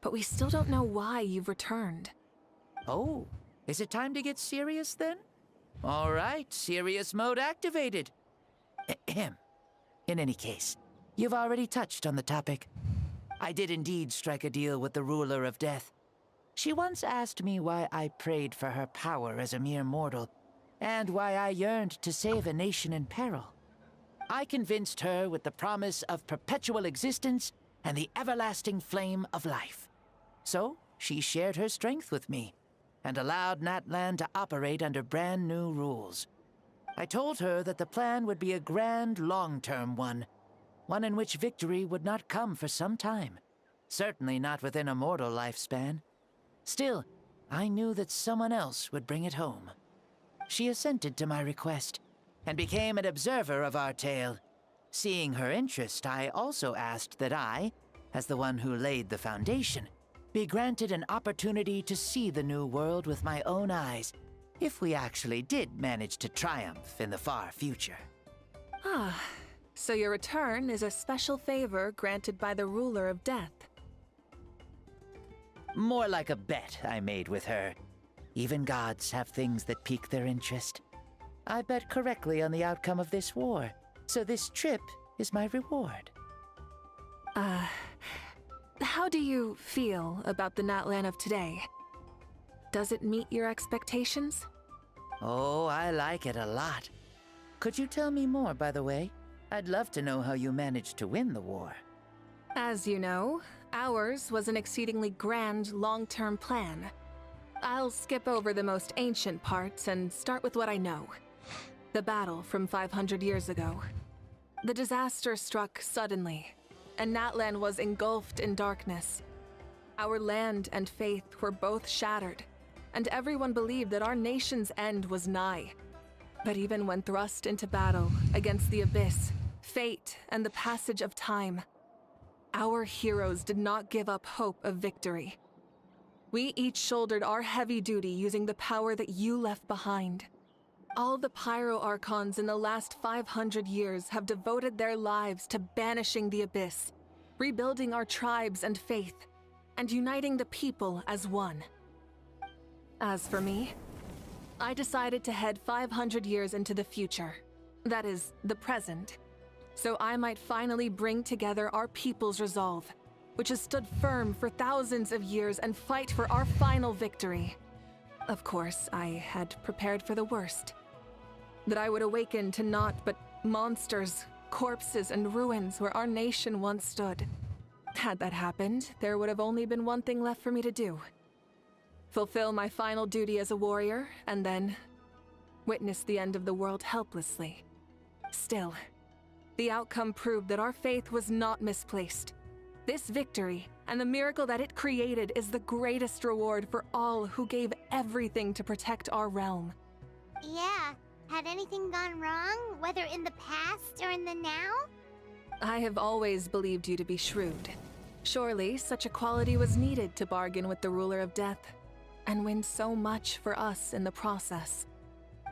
but we still don't know why you've returned. Oh, is it time to get serious then? All right, serious mode activated. Ahem. In any case, you've already touched on the topic. I did indeed strike a deal with the ruler of death. She once asked me why I prayed for her power as a mere mortal, and why I yearned to save a nation in peril. I convinced her with the promise of perpetual existence and the everlasting flame of life. So, she shared her strength with me, and allowed Natlan to operate under brand new rules. I told her that the plan would be a grand, long-term one in which victory would not come for some time. Certainly not within a mortal lifespan. Still, I knew that someone else would bring it home. She assented to my request, and became an observer of our tale. Seeing her interest, I also asked that I, as the one who laid the foundation, be granted an opportunity to see the new world with my own eyes, if we actually did manage to triumph in the far future. So your return is a special favor granted by the ruler of death. More like a bet I made with her. Even gods have things that pique their interest. I bet correctly on the outcome of this war, so this trip is my reward. How do you feel about the Natlan of today? Does it meet your expectations? Oh, I like it a lot. Could you tell me more, by the way? I'd love to know how you managed to win the war. As you know, ours was an exceedingly grand, long-term plan. I'll skip over the most ancient parts and start with what I know. The battle from 500 years ago. The disaster struck suddenly, and Natlan was engulfed in darkness. Our land and faith were both shattered, and everyone believed that our nation's end was nigh. But even when thrust into battle against the Abyss, fate, and the passage of time, our heroes did not give up hope of victory. We each shouldered our heavy duty using the power that you left behind. All the Pyro Archons in the last 500 years have devoted their lives to banishing the Abyss, rebuilding our tribes and faith, and uniting the people as one. As for me, I decided to head 500 years into the future, that is, the present, so I might finally bring together our people's resolve, which has stood firm for thousands of years, and fight for our final victory. Of course, I had prepared for the worst. That I would awaken to naught but monsters, corpses, and ruins where our nation once stood. Had that happened, there would have only been one thing left for me to do. Fulfill my final duty as a warrior, and then witness the end of the world helplessly. Still, the outcome proved that our faith was not misplaced. This victory, and the miracle that it created, is the greatest reward for all who gave everything to protect our realm. Yeah, had anything gone wrong, whether in the past or in the now? I have always believed you to be shrewd. Surely, such a quality was needed to bargain with the ruler of death, and win so much for us in the process.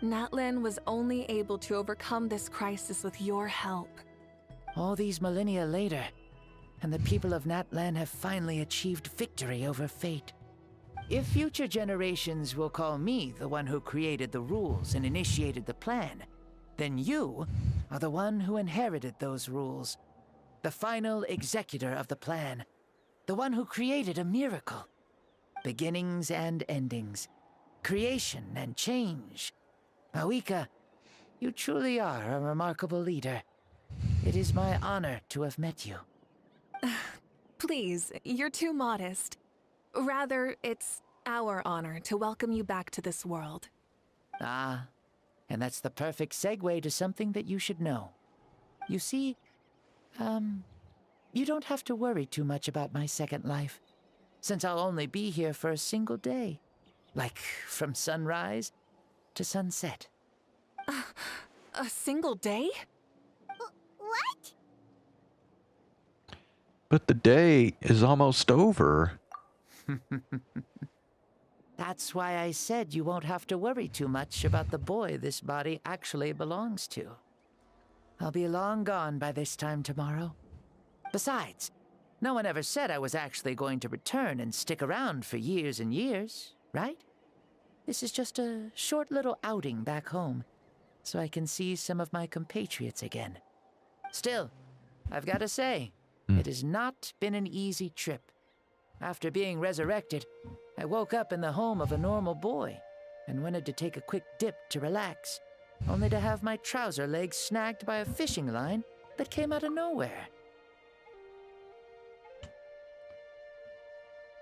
Natlan was only able to overcome this crisis with your help. All these millennia later, and the people of Natlan have finally achieved victory over fate. If future generations will call me the one who created the rules and initiated the plan, then you are the one who inherited those rules. The final executor of the plan. The one who created a miracle. Beginnings and endings. Creation and change. Mawika, you truly are a remarkable leader. It is my honor to have met you. Please, you're too modest. Rather, it's our honor to welcome you back to this world. Ah, and that's the perfect segue to something that you should know. You see, you don't have to worry too much about my second life, since I'll only be here for a single day. Like, from sunrise to sunset. A single day? What? But the day is almost over. That's why I said you won't have to worry too much about the boy this body actually belongs to. I'll be long gone by this time tomorrow. Besides, no one ever said I was actually going to return and stick around for years and years, right? This is just a short little outing back home, so I can see some of my compatriots again. Still, I've got to say, it has not been an easy trip. After being resurrected, I woke up in the home of a normal boy and wanted to take a quick dip to relax, only to have my trouser legs snagged by a fishing line that came out of nowhere.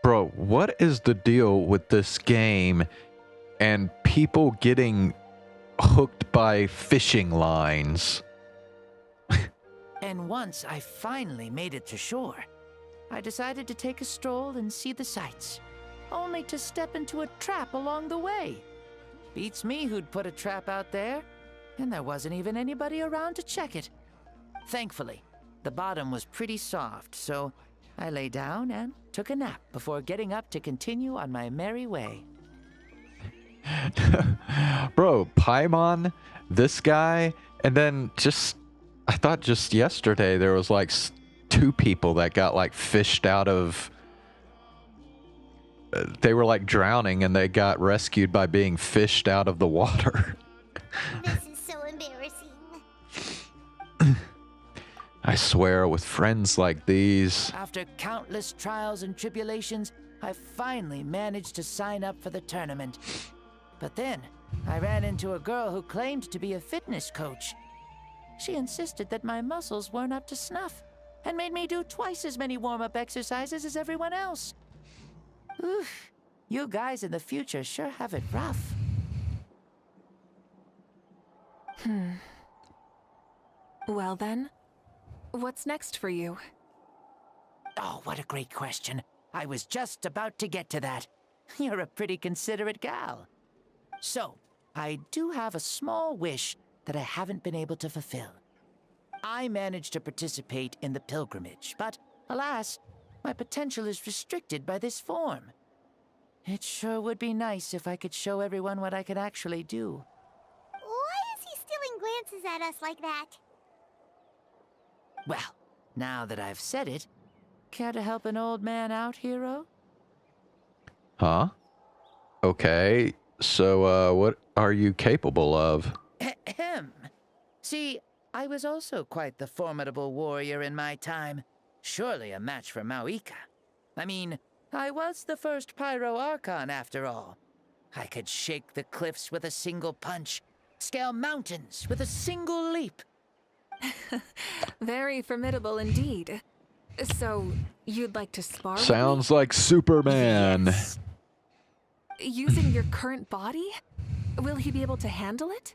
Bro, what is the deal with this game and people getting hooked by fishing lines? And once I finally made it to shore, I decided to take a stroll and see the sights, only to step into a trap along the way. Beats me who'd put a trap out there, and there wasn't even anybody around to check it. Thankfully, the bottom was pretty soft, so I lay down and took a nap before getting up to continue on my merry way. Bro, Paimon, this guy, and then I thought just yesterday there was like two people that got like fished out of, they were like drowning and they got rescued by being fished out of the water. This is so embarrassing. I swear, with friends like these. After countless trials and tribulations, I finally managed to sign up for the tournament. But then, I ran into a girl who claimed to be a fitness coach. She insisted that my muscles weren't up to snuff, and made me do twice as many warm-up exercises as everyone else. Oof, you guys in the future sure have it rough. Well then, what's next for you? Oh, what a great question. I was just about to get to that. You're a pretty considerate gal. So, I do have a small wish that I haven't been able to fulfill. I managed to participate in the pilgrimage, but alas, my potential is restricted by this form. It sure would be nice if I could show everyone what I can actually do. Why is he stealing glances at us like that? Well, now that I've said it, Care to help an old man out, hero? Huh? Okay, so, what are you capable of? Ahem. See, I was also quite the formidable warrior in my time. Surely a match for Mauika. I mean, I was the first Pyro Archon after all. I could shake the cliffs with a single punch, scale mountains with a single leap. Very formidable indeed. So, you'd like to spar with Sounds like Superman. Yes. me? Using your current body? Will he be able to handle it?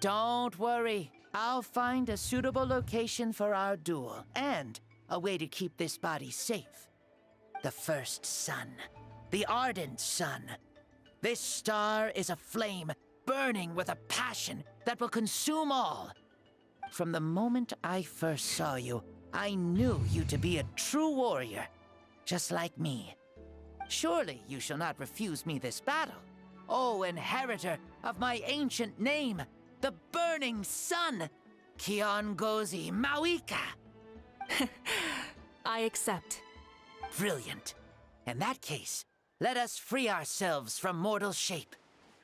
Don't worry. I'll find a suitable location for our duel, and a way to keep this body safe. The first sun. The ardent sun. This star is a flame, burning with a passion that will consume all. From the moment I first saw you, I knew you to be a true warrior, just like me. Surely you shall not refuse me this battle, O inheritor of my ancient name, the Burning Sun, Kiongozi Mauika. I accept. Brilliant. In that case, let us free ourselves from mortal shape.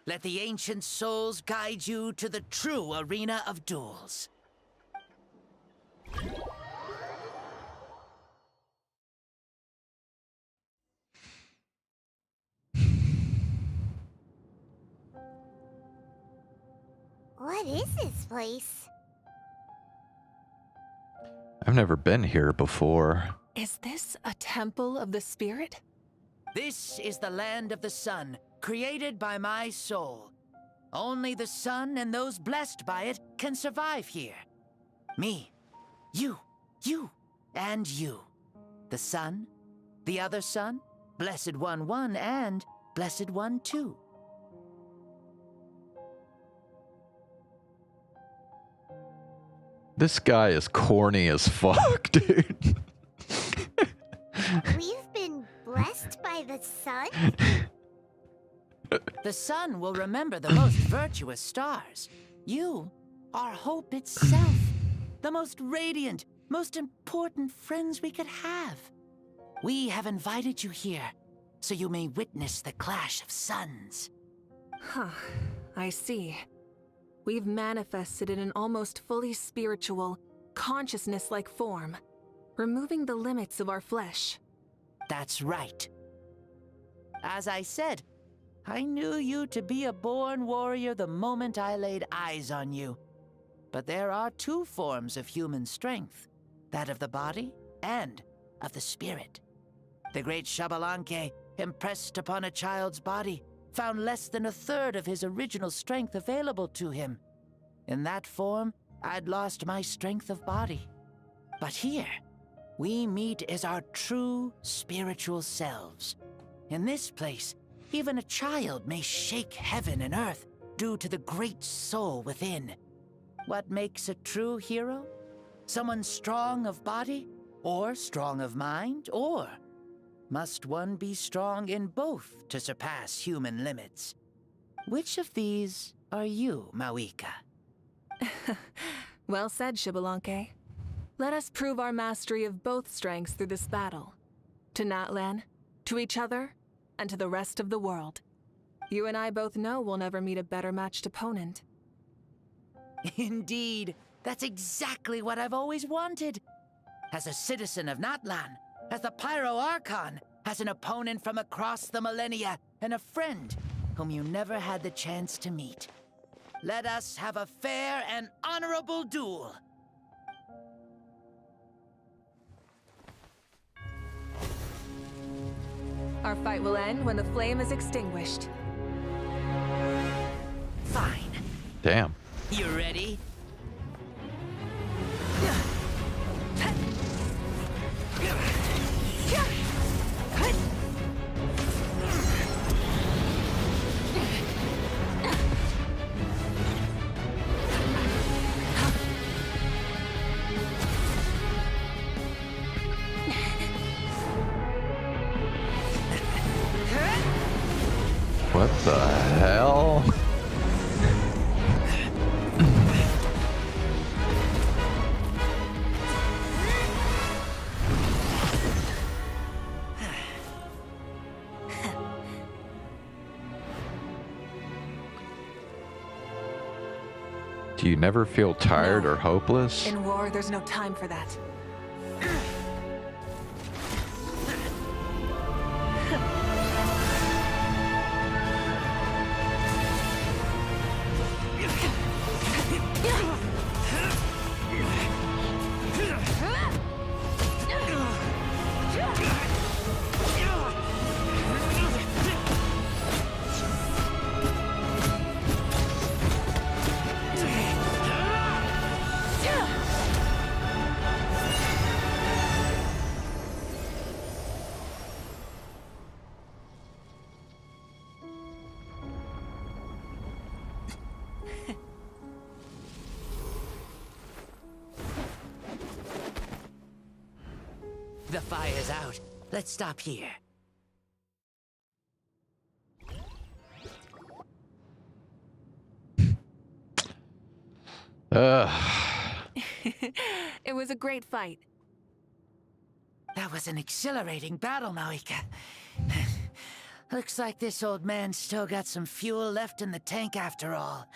Let the ancient souls guide you to the true arena of duels. What is this place? I've never been here before. Is this a temple of the spirit? This is the land of the sun, created by my soul. Only the sun and those blessed by it can survive here. Me, you, and you. The sun, the other sun, Blessed One 1, and Blessed One 2. This guy is corny as fuck, dude. We've been blessed by the sun? The sun will remember the most virtuous stars. You are hope itself. The most radiant, most important friends we could have. We have invited you here, so you may witness the clash of suns. Huh, I see. We've manifested in an almost fully spiritual, consciousness-like form, removing the limits of our flesh. That's right. As I said, I knew you to be a born warrior the moment I laid eyes on you. But there are two forms of human strength, that of the body and of the spirit. The great Xbalanque, impressed upon a child's body, found less than a third of his original strength available to him. In that form, I'd lost my strength of body. But here, we meet as our true spiritual selves. In this place, even a child may shake heaven and earth due to the great soul within. What makes a true hero? Someone strong of body, or strong of mind, or must one be strong in both to surpass human limits? Which of these are you, Mauika? Well said, Xbalanque. Let us prove our mastery of both strengths through this battle. To Natlan, to each other, and to the rest of the world. You and I both know we'll never meet a better matched opponent. Indeed, that's exactly what I've always wanted. As a citizen of Natlan, as the Pyro Archon, as an opponent from across the millennia, and a friend whom you never had the chance to meet. Let us have a fair and honorable duel. Our fight will end when the flame is extinguished. Fine. Damn. You ready? What the hell? Do you never feel tired No. or hopeless? In war, there's no time for that. The fire's out. Let's stop here. It was a great fight. That was an exhilarating battle, Maoika. Looks like this old man's still got some fuel left in the tank after all.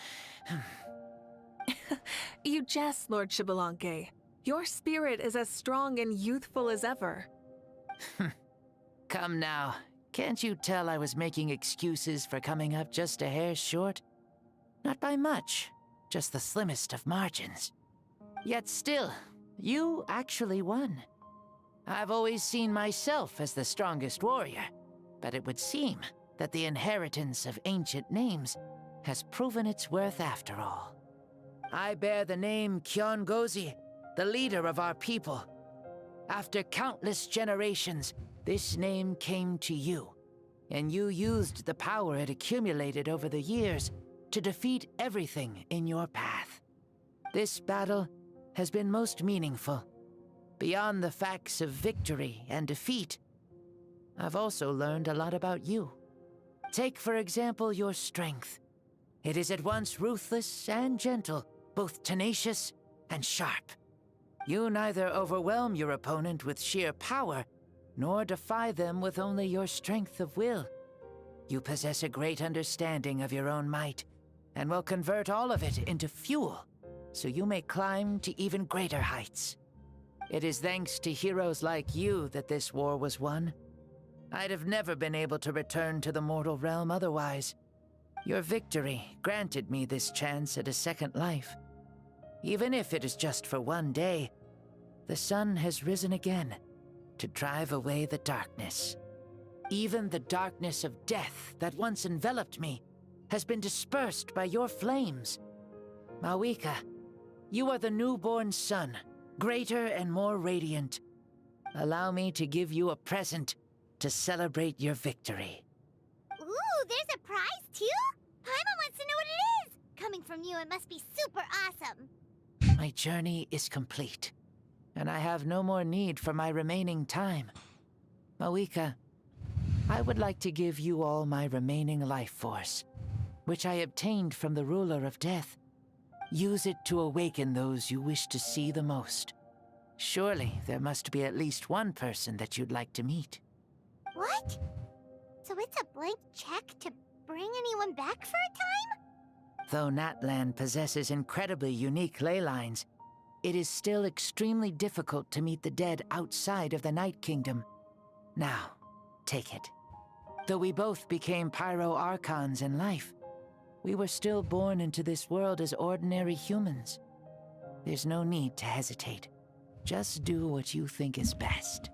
You jest, Lord Xbalanque. Your spirit is as strong and youthful as ever. Come now. Can't you tell I was making excuses for coming up just a hair short? Not by much, just the slimmest of margins. Yet still, you actually won. I've always seen myself as the strongest warrior, but it would seem that the inheritance of ancient names has proven its worth after all. I bear the name Kiongozi, the leader of our people. After countless generations, this name came to you, and you used the power it accumulated over the years to defeat everything in your path. This battle has been most meaningful. Beyond the facts of victory and defeat, I've also learned a lot about you. Take, for example, your strength. It is at once ruthless and gentle, both tenacious and sharp. You neither overwhelm your opponent with sheer power, nor defy them with only your strength of will. You possess a great understanding of your own might, and will convert all of it into fuel, so you may climb to even greater heights. It is thanks to heroes like you that this war was won. I'd have never been able to return to the mortal realm otherwise. Your victory granted me this chance at a second life. Even if it is just for one day, the sun has risen again to drive away the darkness. Even the darkness of death that once enveloped me has been dispersed by your flames. Maoika, you are the newborn sun, greater and more radiant. Allow me to give you a present to celebrate your victory. Ooh, there's a prize too? Paimon wants to know what it is! Coming from you, it must be super awesome. My journey is complete, and I have no more need for my remaining time. Maoika, I would like to give you all my remaining life force, which I obtained from the ruler of death. Use it to awaken those you wish to see the most. Surely there must be at least one person that you'd like to meet. What? So it's a blank check to bring anyone back for a time? Though Natlan possesses incredibly unique ley lines, it is still extremely difficult to meet the dead outside of the Night Kingdom. Now, take it. Though we both became Pyro Archons in life, we were still born into this world as ordinary humans. There's no need to hesitate. Just do what you think is best.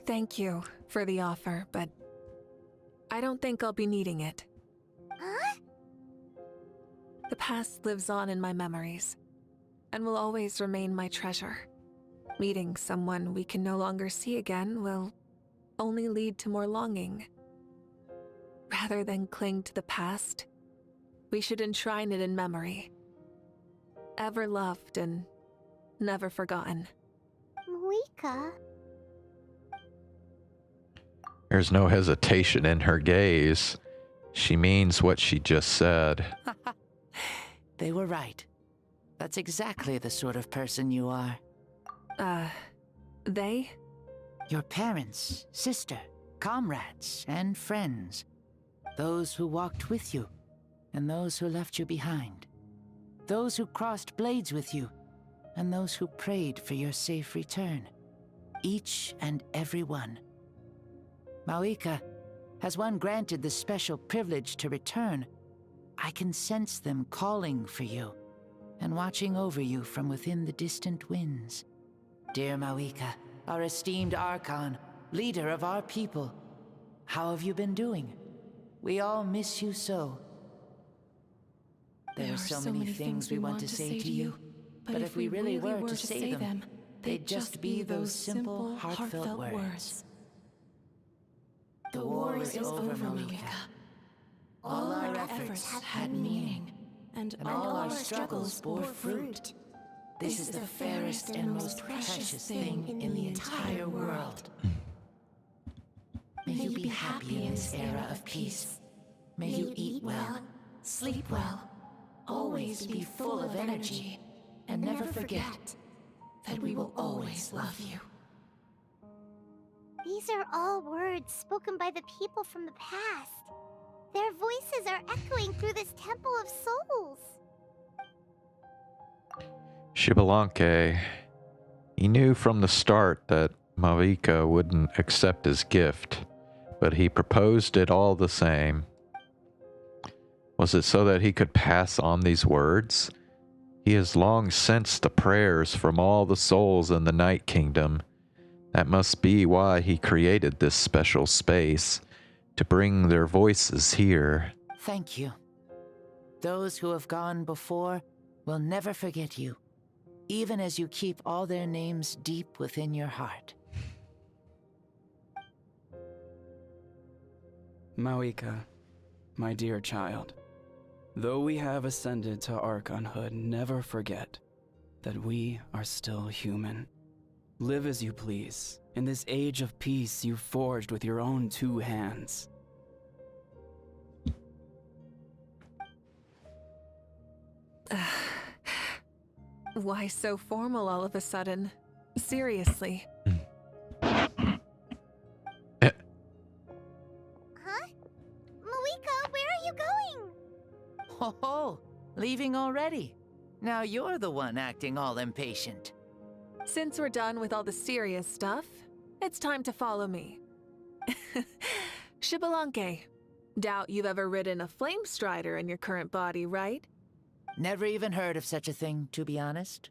Thank you for the offer, but I don't think I'll be needing it. Huh? The past lives on in my memories, and will always remain my treasure. Meeting someone we can no longer see again will only lead to more longing. Rather than cling to the past, we should enshrine it in memory. Ever loved and never forgotten. Maoika? There's no hesitation in her gaze. She means what she just said. They were right. That's exactly the sort of person you are. They? Your parents, sister, comrades, and friends. Those who walked with you, and those who left you behind. Those who crossed blades with you, and those who prayed for your safe return. Each and every one. Mawika, has one granted the special privilege to return, I can sense them calling for you, and watching over you from within the distant winds. Dear Mawika, our esteemed Archon, leader of our people, how have you been doing? We all miss you so. There are so many things we want to say to you, but if we really were to say them, they'd just be those simple, heartfelt words. The war is over, Mawika. All our efforts had meaning, and all our struggles bore fruit. This is the fairest and most precious thing in the entire world. May you be happy in this era of peace. May you eat well, sleep well, always be full of energy, and never forget that we will always love you. These are all words spoken by the people from the past. Their voices are echoing through this Temple of Souls. Xbalanque. He knew from the start that Mawika wouldn't accept his gift, but he proposed it all the same. Was it so that he could pass on these words? He has long sensed the prayers from all the souls in the Night Kingdom. That must be why he created this special space, to bring their voices here. Thank you. Those who have gone before will never forget you, even as you keep all their names deep within your heart. Mawika, my dear child, though we have ascended to Archonhood, never forget that we are still human. Live as you please, in this age of peace you forged with your own 2 hands. Why so formal all of a sudden? Seriously. Huh? Mawika, where are you going? Oh, leaving already? Now you're the one acting all impatient. Since we're done with all the serious stuff, it's time to follow me. Xbalanque, doubt you've ever ridden a flame strider in your current body, right? Never even heard of such a thing, to be honest.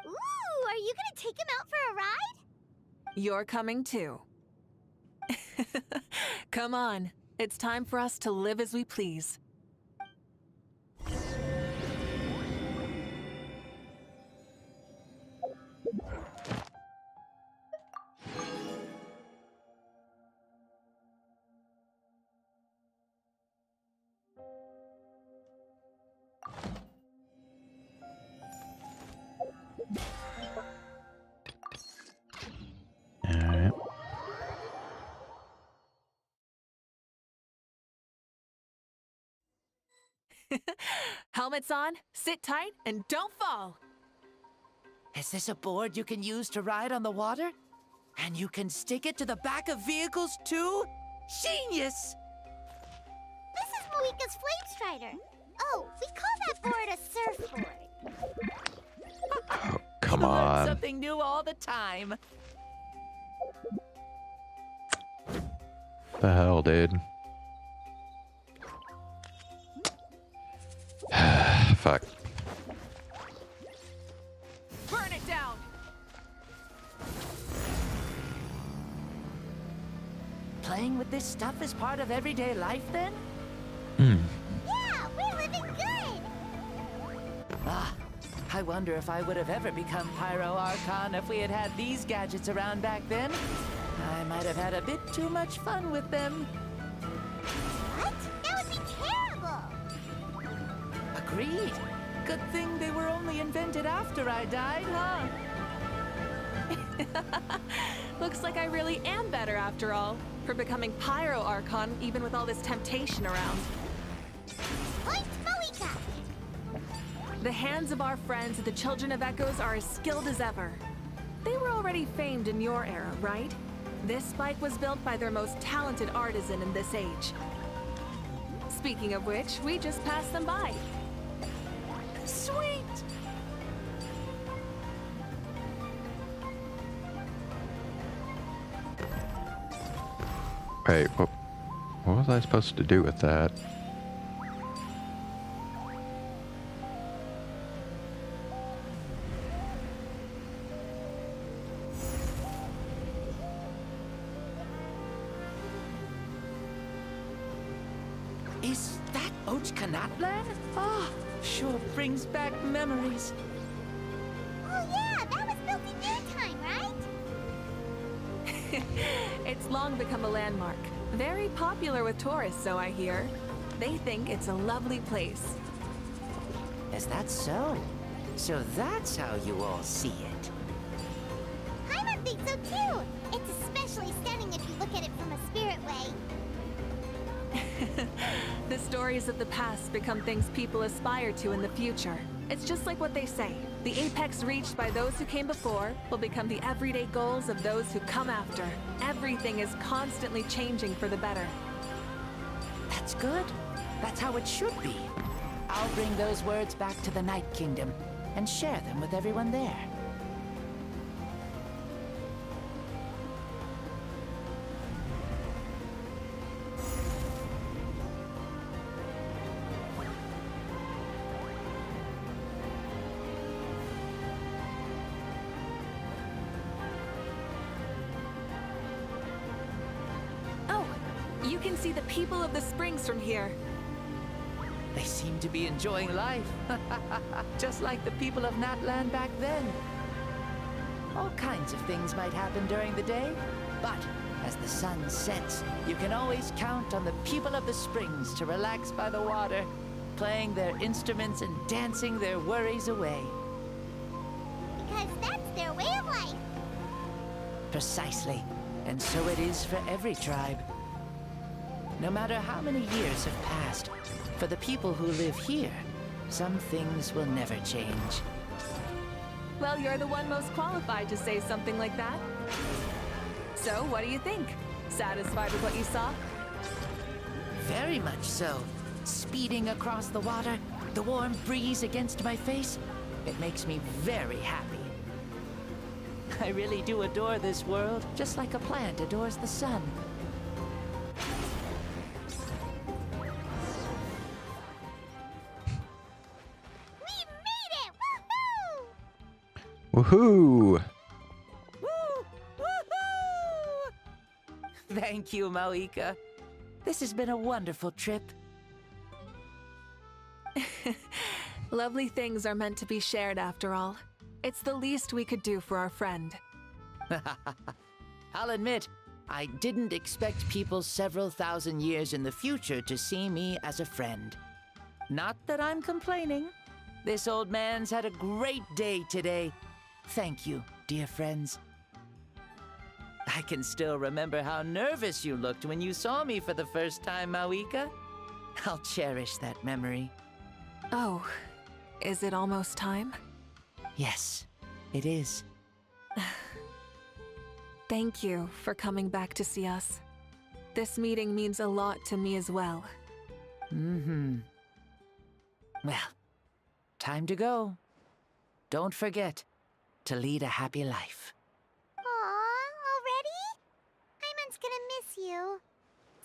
Ooh, are you gonna take him out for a ride? You're coming too. Come on, it's time for us to live as we please. Alright. Helmets on, sit tight, and don't fall! Is this a board you can use to ride on the water? And you can stick it to the back of vehicles too? Genius! This is Mawika's Flame Strider. Oh, we call that board a surfboard. Oh, come Learn on. something new all the time. The hell, dude. Fuck. Burn it down! Playing with this stuff is part of everyday life then? Yeah, we're living good. Ah, I wonder if I would have ever become Pyro Archon if we had had these gadgets around back then. I might have had a bit too much fun with them. What? That would be terrible. Agreed. Good thing they were only invented after I died, huh? Looks like I really am better after all, for becoming Pyro Archon even with all this temptation around. Point Mawika! The hands of our friends at the Children of Echoes are as skilled as ever. They were already famed in your era, right? This bike was built by their most talented artisan in this age. Speaking of which, we just passed them by. Sweet! Wait, what was I supposed to do with that? Is that Ochkanatlan? Ah, sure brings back memories. Oh yeah, that was built in your time, right? It's long become a landmark. Very popular with tourists, so I hear. They think it's a lovely place. Is that so? So that's how you all see it. Paimon thinks so too. It's especially stunning if you look at it from a spirit way. The stories of the past become things people aspire to in the future. It's just like what they say. The apex reached by those who came before will become the everyday goals of those who come after. Everything is constantly changing for the better. That's good. That's how it should be. I'll bring those words back to the Night Kingdom and share them with everyone there. You can see the people of the springs from here. They seem to be enjoying life. Just like the people of Natland back then. All kinds of things might happen during the day, but as the sun sets, you can always count on the people of the springs to relax by the water, playing their instruments and dancing their worries away. Because that's their way of life. Precisely. And so it is for every tribe. No matter how many years have passed, for the people who live here, some things will never change. Well, you're the one most qualified to say something like that. So, what do you think? Satisfied with what you saw? Very much so. Speeding across the water, the warm breeze against my face, it makes me very happy. I really do adore this world, just like a plant adores the sun. Woohoo! Thank you, Mauika. This has been a wonderful trip. Lovely things are meant to be shared after all. It's the least we could do for our friend. I'll admit, I didn't expect people several thousand years in the future to see me as a friend. Not that I'm complaining. This old man's had a great day today. Thank you, dear friends. I can still remember how nervous you looked when you saw me for the first time, Mauika. I'll cherish that memory. Oh, is it almost time? Yes, it is. Thank you for coming back to see us. This meeting means a lot to me as well. Well, time to go. Don't forget to lead a happy life. Aw, already? Paimon's gonna miss you.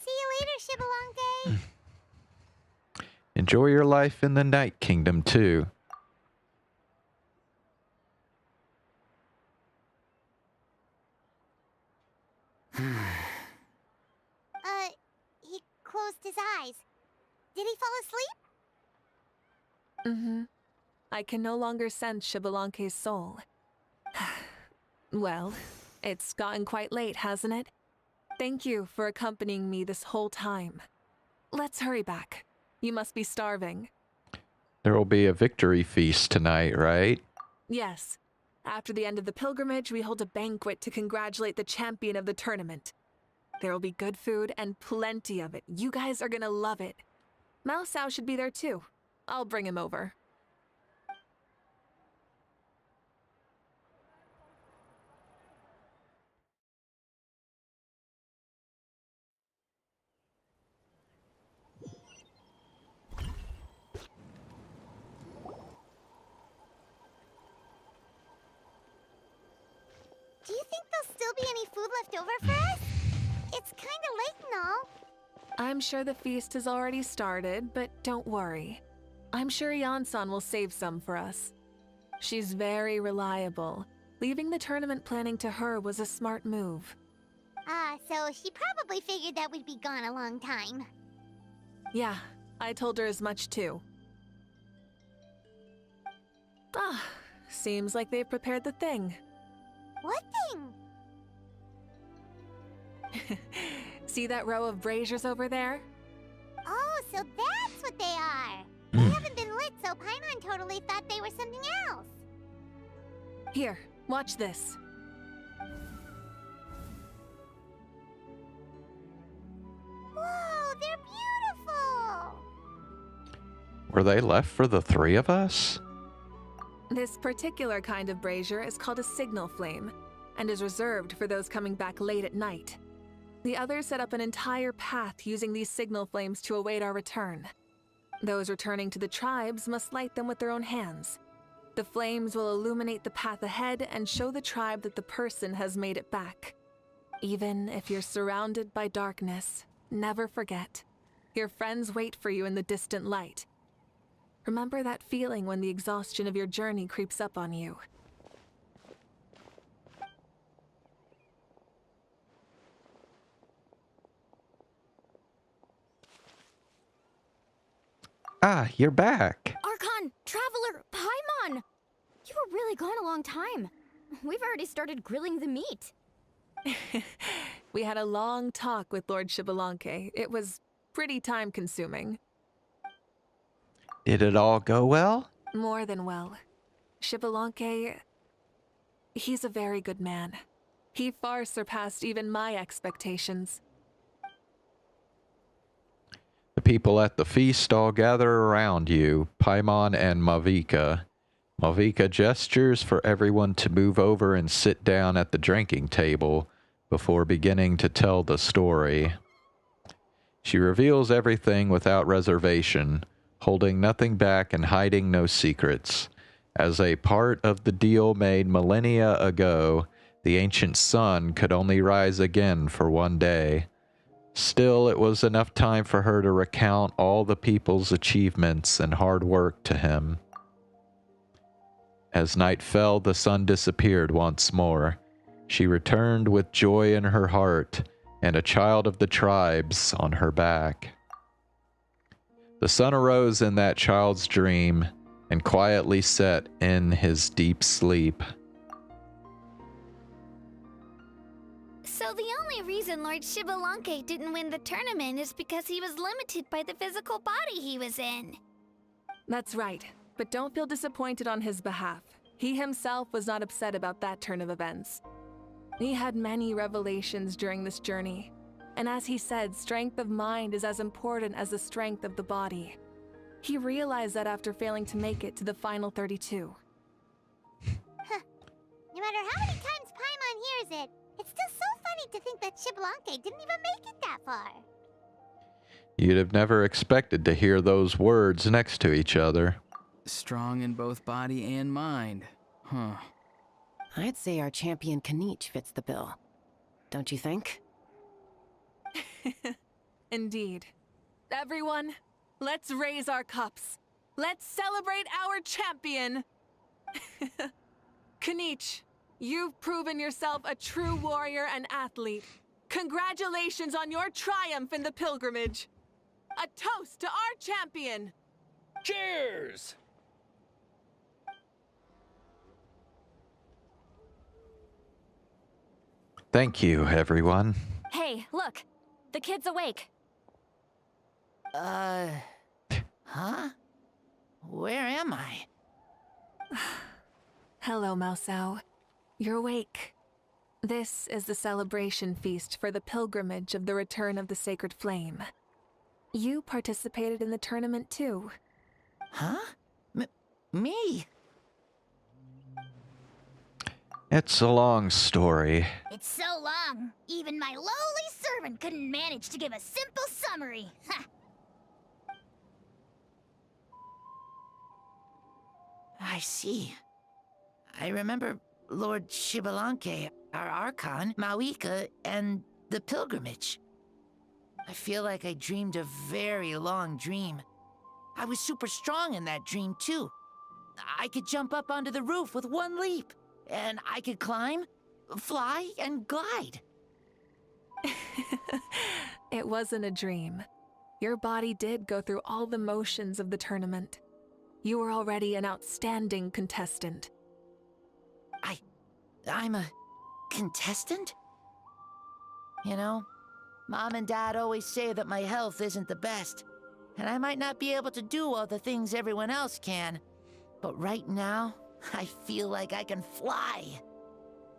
See you later, Shibalonke. Enjoy your life in the Night Kingdom, too. He closed his eyes. Did he fall asleep? I can no longer sense Shibalonke's soul. Well, it's gotten quite late, hasn't it? Thank you for accompanying me this whole time. Let's hurry back. You must be starving. There will be a victory feast tonight, right? Yes. After the end of the pilgrimage, we hold a banquet to congratulate the champion of the tournament. There will be good food and plenty of it. You guys are gonna love it. Mao Sao should be there too. I'll bring him over. Do you think there'll still be any food left over for us? It's kinda late and all. I'm sure the feast has already started, but don't worry. I'm sure Yansan will save some for us. She's very reliable. Leaving the tournament planning to her was a smart move. So she probably figured that we'd be gone a long time. Yeah, I told her as much too. Seems like they've prepared the thing. What thing? See that row of braziers over there? Oh, so that's what they are. They haven't been lit, so Paimon totally thought they were something else. Here, watch this. Whoa, they're beautiful! Were they left for the three of us? This particular kind of brazier is called a signal flame, and is reserved for those coming back late at night. The others set up an entire path using these signal flames to await our return. Those returning to the tribes must light them with their own hands. The flames will illuminate the path ahead and show the tribe that the person has made it back. Even if you're surrounded by darkness, never forget. Your friends wait for you in the distant light. Remember that feeling when the exhaustion of your journey creeps up on you. Ah, you're back. Archon, Traveler, Paimon! You were really gone a long time. We've already started grilling the meat. We had a long talk with Lord Xbalanque. It was pretty time-consuming. Did it all go well? More than well. Xbalanque, he's a very good man. He far surpassed even my expectations. The people at the feast all gather around you, Paimon and Mavika. Mavika gestures for everyone to move over and sit down at the drinking table before beginning to tell the story. She reveals everything without reservation, holding nothing back and hiding no secrets. As a part of the deal made millennia ago, the ancient sun could only rise again for one day. Still, it was enough time for her to recount all the people's achievements and hard work to him. As night fell, the sun disappeared once more. She returned with joy in her heart and a child of the tribes on her back. The sun arose in that child's dream and quietly set in his deep sleep. So the only reason Lord Xbalanque didn't win the tournament is because he was limited by the physical body he was in. That's right, but don't feel disappointed on his behalf. He himself was not upset about that turn of events. He had many revelations during this journey, and as he said, strength of mind is as important as the strength of the body. He realized that after failing to make it to the final 32. No matter how many times Paimon hears it, it's still so funny to think that Xbalanque didn't even make it that far. You'd have never expected to hear those words next to each other. Strong in both body and mind. Huh. I'd say our champion Kanich fits the bill. Don't you think? Indeed. Everyone, let's raise our cups. Let's celebrate our champion! Kanich, you've proven yourself a true warrior and athlete. Congratulations on your triumph in the pilgrimage. A toast to our champion! Cheers! Thank you, everyone. Hey, look! The kid's awake. Huh? Where am I? Hello, Maosao. You're awake. This is the celebration feast for the pilgrimage of the return of the sacred flame. You participated in the tournament too. Huh? Me? It's a long story. It's so long, even my lowly servant couldn't manage to give a simple summary. Ha! I see. I remember Lord Xbalanque. our Archon, Mawika, and the pilgrimage. I feel like I dreamed a very long dream. I was super strong in that dream, too. I could jump up onto the roof with one leap, and I could climb, fly, and glide. It wasn't a dream. Your body did go through all the motions of the tournament. You were already an outstanding contestant. I'm a contestant? You know, Mom and Dad always say that my health isn't the best, and I might not be able to do all the things everyone else can. But right now, I feel like I can fly.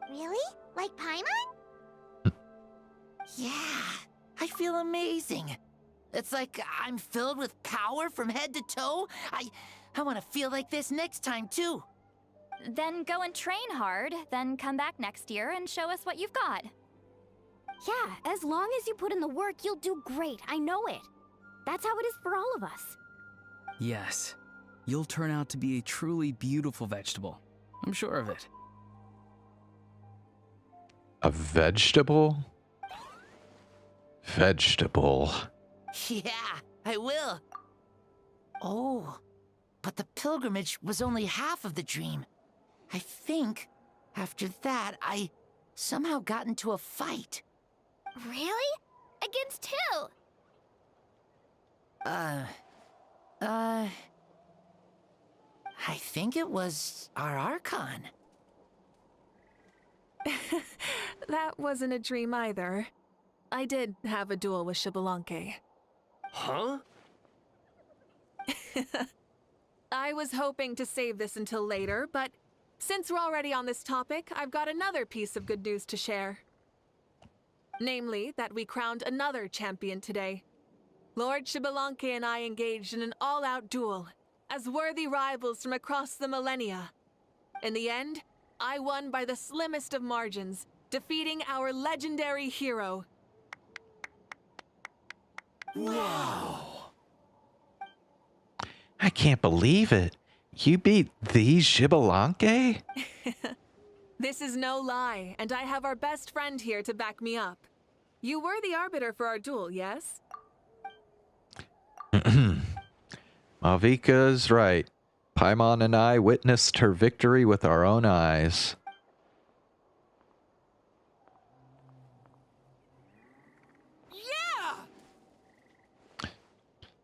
Really? Like Paimon? Yeah, I feel amazing. It's like I'm filled with power from head to toe. I want to feel like this next time, too. Then go and train hard, then come back next year and show us what you've got. Yeah, as long as you put in the work, you'll do great. I know it. That's how it is for all of us. Yes. You'll turn out to be a truly beautiful vegetable. I'm sure of it. A vegetable? Vegetable. Yeah, I will. Oh, but the pilgrimage was only half of the dream. I think after that, I somehow got into a fight. Really? Against who? I think it was our Archon. That wasn't a dream either. I did have a duel with Xbalanque. Huh? I was hoping to save this until later, but since we're already on this topic, I've got another piece of good news to share. Namely, that we crowned another champion today. Lord Xbalanque and I engaged in an all-out duel, as worthy rivals from across the millennia. In the end, I won by the slimmest of margins, defeating our legendary hero. Wow! I can't believe it. You beat the Xbalanque? This is no lie, and I have our best friend here to back me up. You were the arbiter for our duel, yes? Mawika's right. Paimon and I witnessed her victory with our own eyes. Yeah!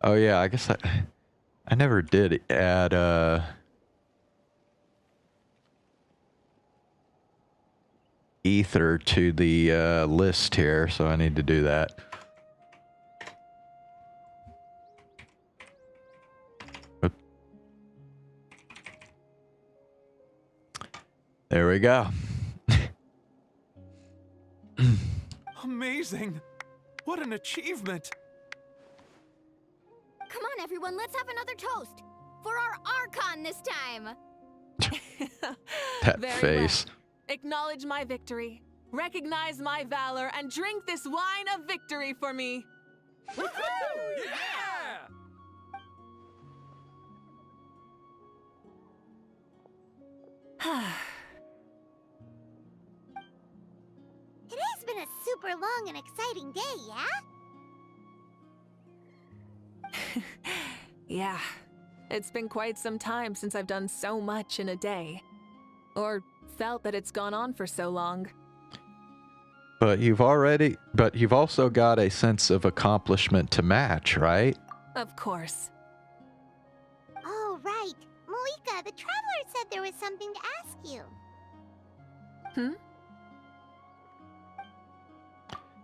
Oh yeah, I guess I never did add ether to the list here, so I need to do that. Oop. There we go. Amazing! What an achievement! Come on, everyone, let's have another toast. For our Archon this time. That Very face. well. Acknowledge my victory, recognize my valor, and drink this wine of victory for me. Woohoo! Yeah! It has been a super long and exciting day, yeah? Yeah, it's been quite some time since I've done so much in a day. Or felt that it's gone on for so long. But you've also got a sense of accomplishment to match, right? Of course. Oh, right. Malika, the Traveler said there was something to ask you.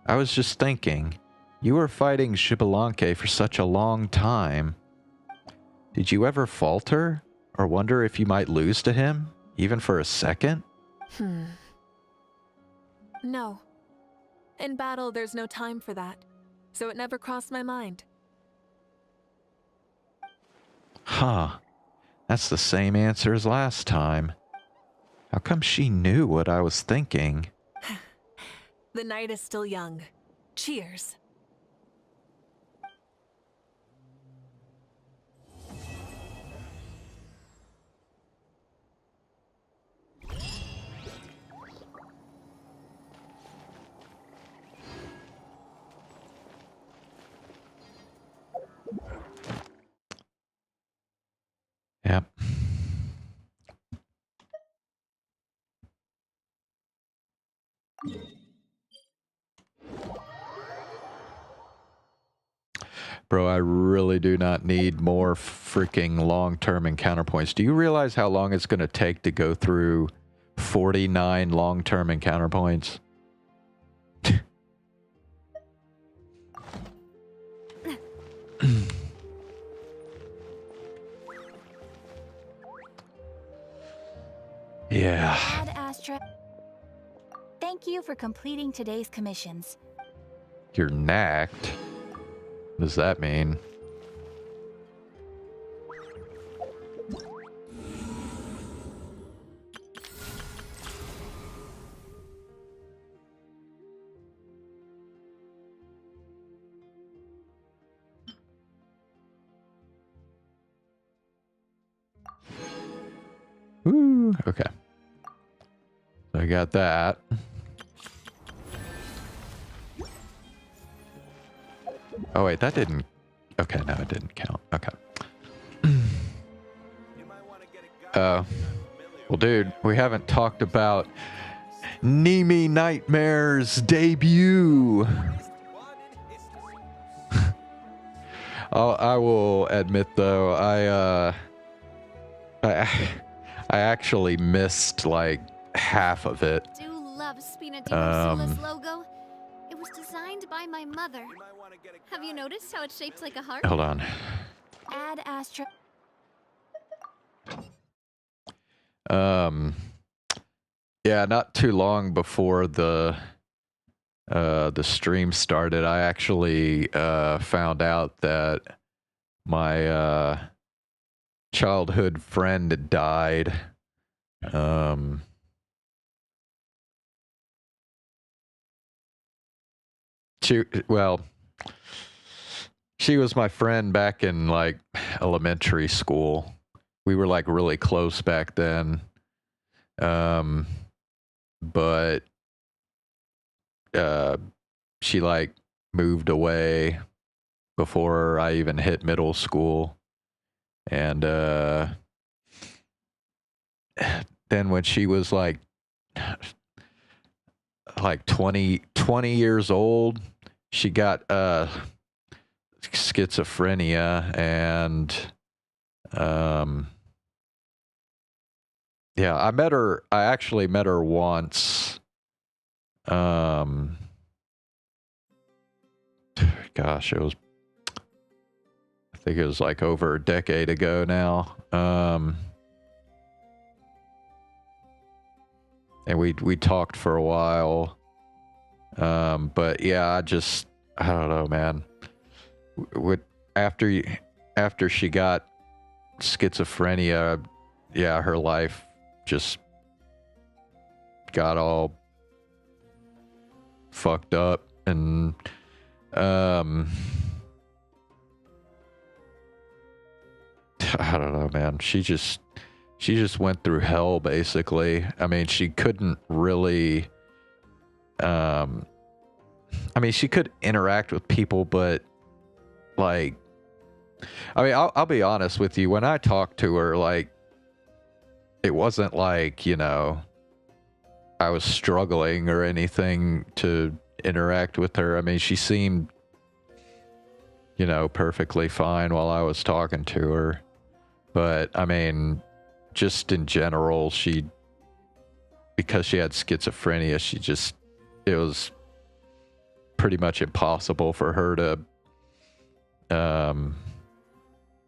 I was just thinking, you were fighting Xbalanque for such a long time. Did you ever falter or wonder if you might lose to him, even for a second? No. In battle, there's no time for that, so it never crossed my mind. Huh. That's the same answer as last time. How come she knew what I was thinking? The night is still young. Cheers. Bro, I really do not need more freaking long-term encounter points. Do you realize how long it's going to take to go through 49 long-term encounter points? Yeah. Ad Astra. Thank you for completing today's commissions. You're knacked. What does that mean? Woo, okay. So I got that. Oh wait, that didn't... Okay, no, it didn't count. Okay. Well, dude, we haven't talked about Nimi Nightmare's debut. I will admit, though, I actually missed like half of it. I do love Spina di Ursula's logo. It was designed by my mother. Have you noticed how it's shaped like a heart? Hold on. Ad Astra. Yeah, not too long before the stream started, I actually found out that my childhood friend had died. She was my friend back in like elementary school. We were like really close back then. But she like moved away before I even hit middle school. And then when she was like 20 years old, she got schizophrenia, and yeah, I actually met her once. Gosh, I think it was like over a decade ago now. And we talked for a while. But yeah, I don't know, man. After she got schizophrenia, yeah, her life just got all fucked up, and I don't know, man. She just went through hell, basically. I mean, she couldn't really I mean, she could interact with people, but like, I mean, I'll be honest with you. When I talked to her, like, it wasn't like, you know, I was struggling or anything to interact with her. I mean, she seemed, you know, perfectly fine while I was talking to her. But I mean, just in general, because she had schizophrenia, it was pretty much impossible for her to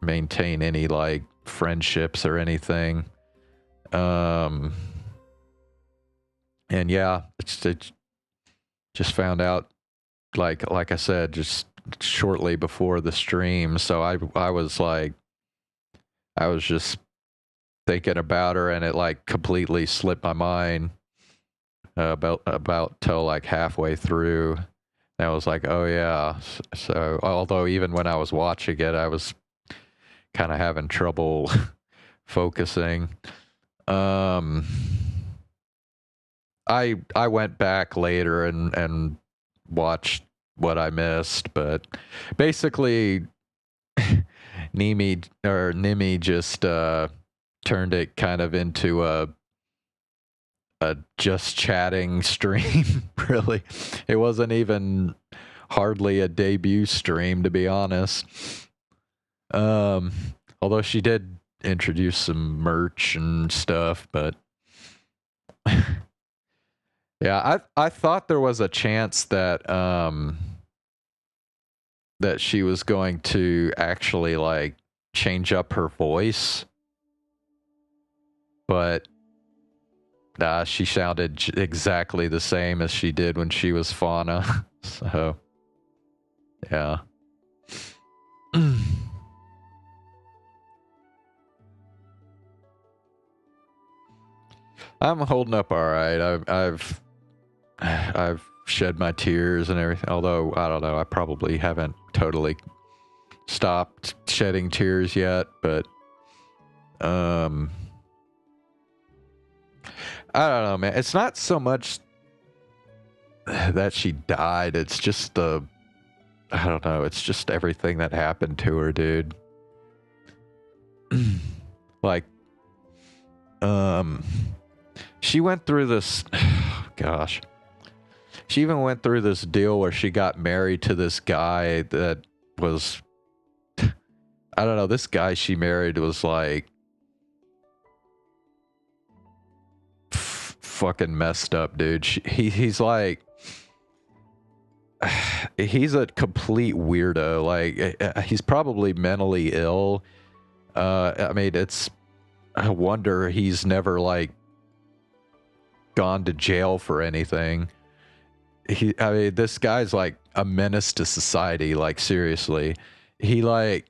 maintain any like friendships or anything. And yeah, it's just found out like I said, just shortly before the stream. So I was just thinking about her, and it like completely slipped my mind about till like halfway through. And I was like, oh yeah. So although even when I was watching it, I was kind of having trouble focusing. I went back later and watched what I missed, but basically Nimi just turned it kind of into a just chatting stream. Really, it wasn't even hardly a debut stream, to be honest. Although she did introduce some merch and stuff, but yeah, I thought there was a chance that that she was going to actually like change up her voice, but she sounded exactly the same as she did when she was Fauna. So yeah. I'm holding up all right. I've shed my tears and everything. Although I don't know, I probably haven't totally stopped shedding tears yet. But I don't know, man. It's not so much that she died. It's just I don't know. It's just everything that happened to her, dude. Like, she went through this, gosh. She even went through this deal where she got married to this guy that was, I don't know, this guy she married was like fucking messed up, dude. He's like, he's a complete weirdo. Like, he's probably mentally ill. I mean, it's a wonder he's never like gone to jail for anything. I mean, this guy's like a menace to society. Like, seriously, I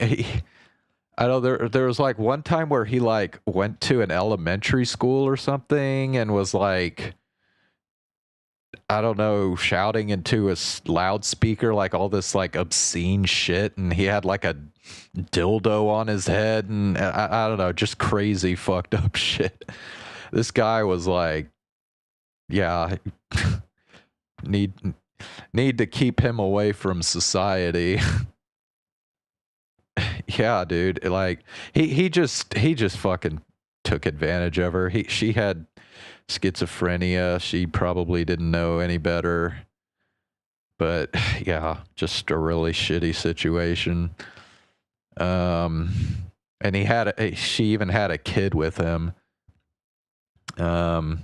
know there was like one time where he like went to an elementary school or something and was like, I don't know, shouting into a loudspeaker like all this like obscene shit, and he had like a dildo on his head, and I don't know, just crazy fucked up shit. This guy was like, yeah, need to keep him away from society. Yeah, dude, like he just fucking took advantage of her. She had schizophrenia. She probably didn't know any better. But yeah, just a really shitty situation. And she even had a kid with him. Her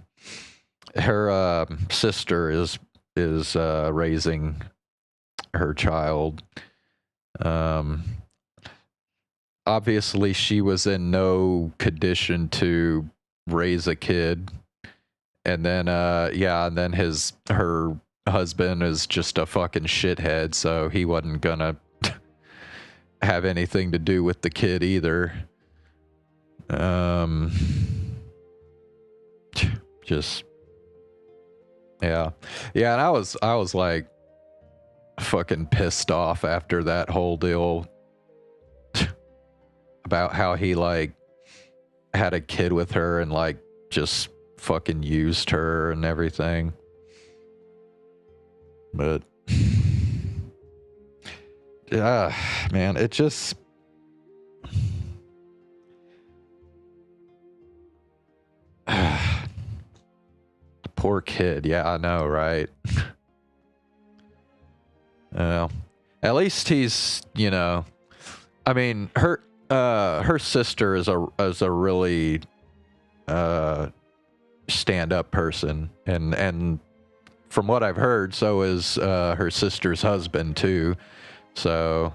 sister is raising her child. Obviously she was in no condition to raise a kid. And then and then her husband is just a fucking shithead, so he wasn't gonna have anything to do with the kid either. Just yeah, and I was like fucking pissed off after that whole deal about how he like had a kid with her and like just fucking used her and everything. But man, it just poor kid. Yeah, I know, right? Well, at least he's, you know, I mean, her sister is a really stand-up person, and from what I've heard, so is her sister's husband too. So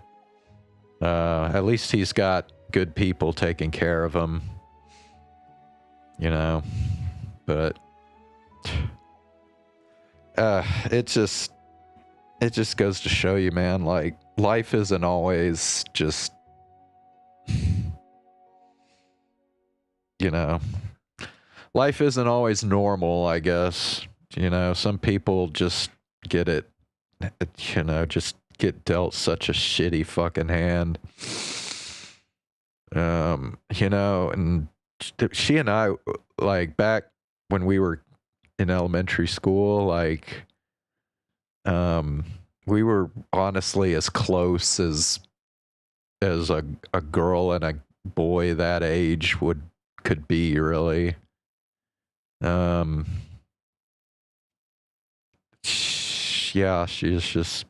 at least he's got good people taking care of him, you know. But it just goes to show you, man, like life isn't always just, you know, life isn't always normal, I guess. You know, some people just get it, you know, just get dealt such a shitty fucking hand. You know, and she and I, like, back when we were in elementary school, like, we were honestly as close as a girl and a boy that age could be, really. Yeah, she's just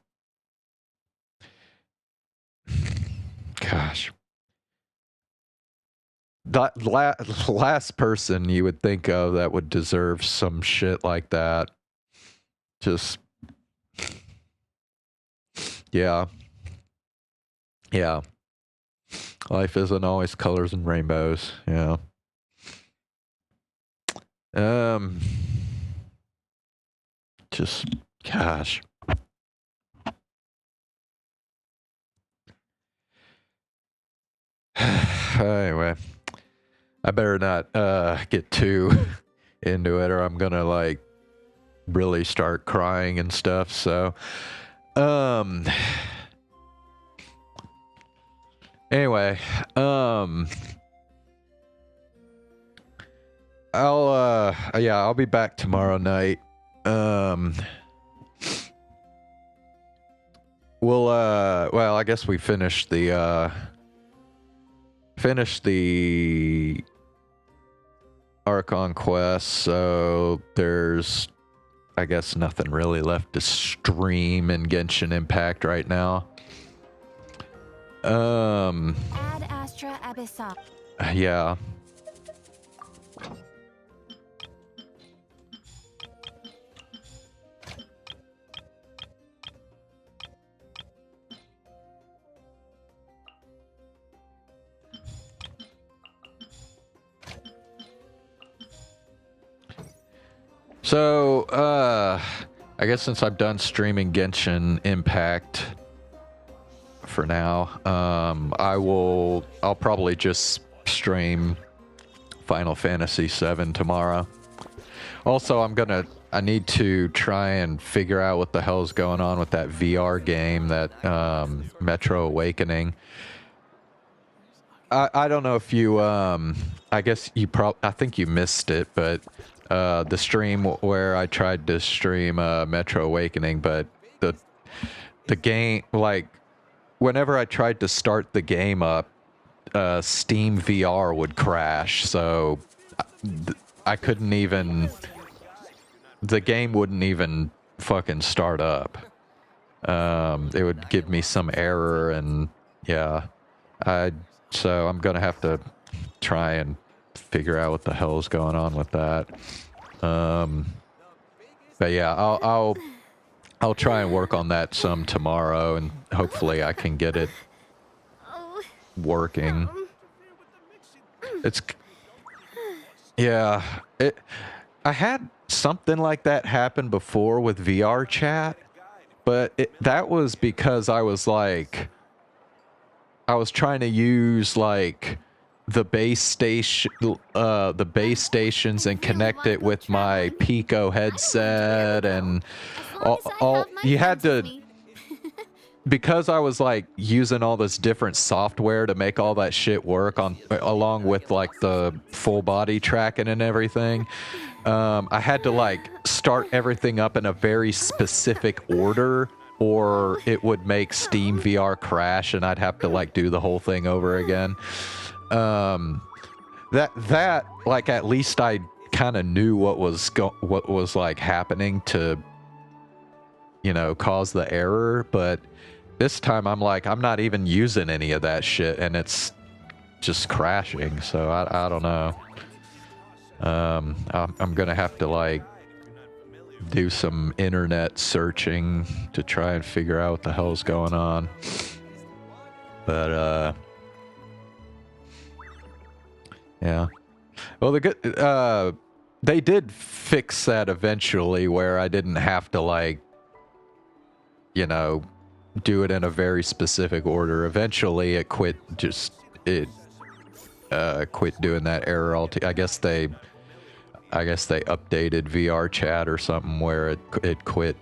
Gosh. The last person you would think of that would deserve some shit like that. Just... Yeah. Yeah. Life isn't always colors and rainbows, yeah. Just, gosh. Anyway, I better not get too into it, or I'm gonna like really start crying and stuff. So, anyway, I'll be back tomorrow night. Well, I guess we finished the Archon quest, so there's, I guess, nothing really left to stream in Genshin Impact right now. Ad Astra Abyssal. Yeah. So, I guess since I'm done streaming Genshin Impact for now, I'll probably just stream Final Fantasy VII tomorrow. Also, I need to try and figure out what the hell's going on with that VR game, that Metro Awakening. I don't know if you, I guess I think you missed it, but the stream where I tried to stream Metro Awakening, but the game, like, whenever I tried to start the game up, Steam VR would crash, so I couldn't even, the game wouldn't even fucking start up. It would give me some error, and yeah, so I'm gonna have to try and figure out what the hell's going on with that. But yeah, I'll try and work on that some tomorrow, and hopefully I can get it working. Yeah, I had something like that happen before with VR chat, but that was because I was trying to use like the base stations and connect it with my Pico headset, and all you had to, because I was like using all this different software to make all that shit work along with like the full body tracking and everything. I had to like start everything up in a very specific order, or it would make Steam VR crash and I'd have to like do the whole thing over again. That like, at least I kind of knew what was like happening to, you know, cause the error, but this time I'm like, I'm not even using any of that shit and it's just crashing, so I don't know. I'm gonna have to like do some internet searching to try and figure out what the hell's going on. But yeah. Well, they did fix that eventually, where I didn't have to like, you know, do it in a very specific order. Eventually it quit doing that error I guess they updated VR chat or something where it quit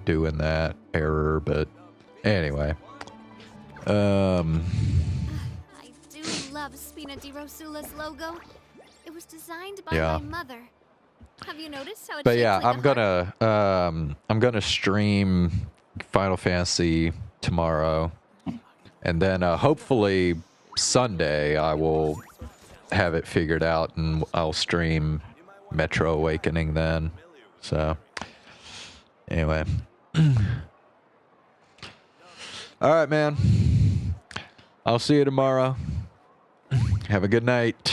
doing that error, but anyway. I do love Spina di Rosula's logo. It was designed by my mother. Have you noticed how it's But yeah, like I'm gonna stream Final Fantasy tomorrow, and then hopefully Sunday I will have it figured out and I'll stream Metro Awakening then. So anyway. All right, man. I'll see you tomorrow. Have a good night.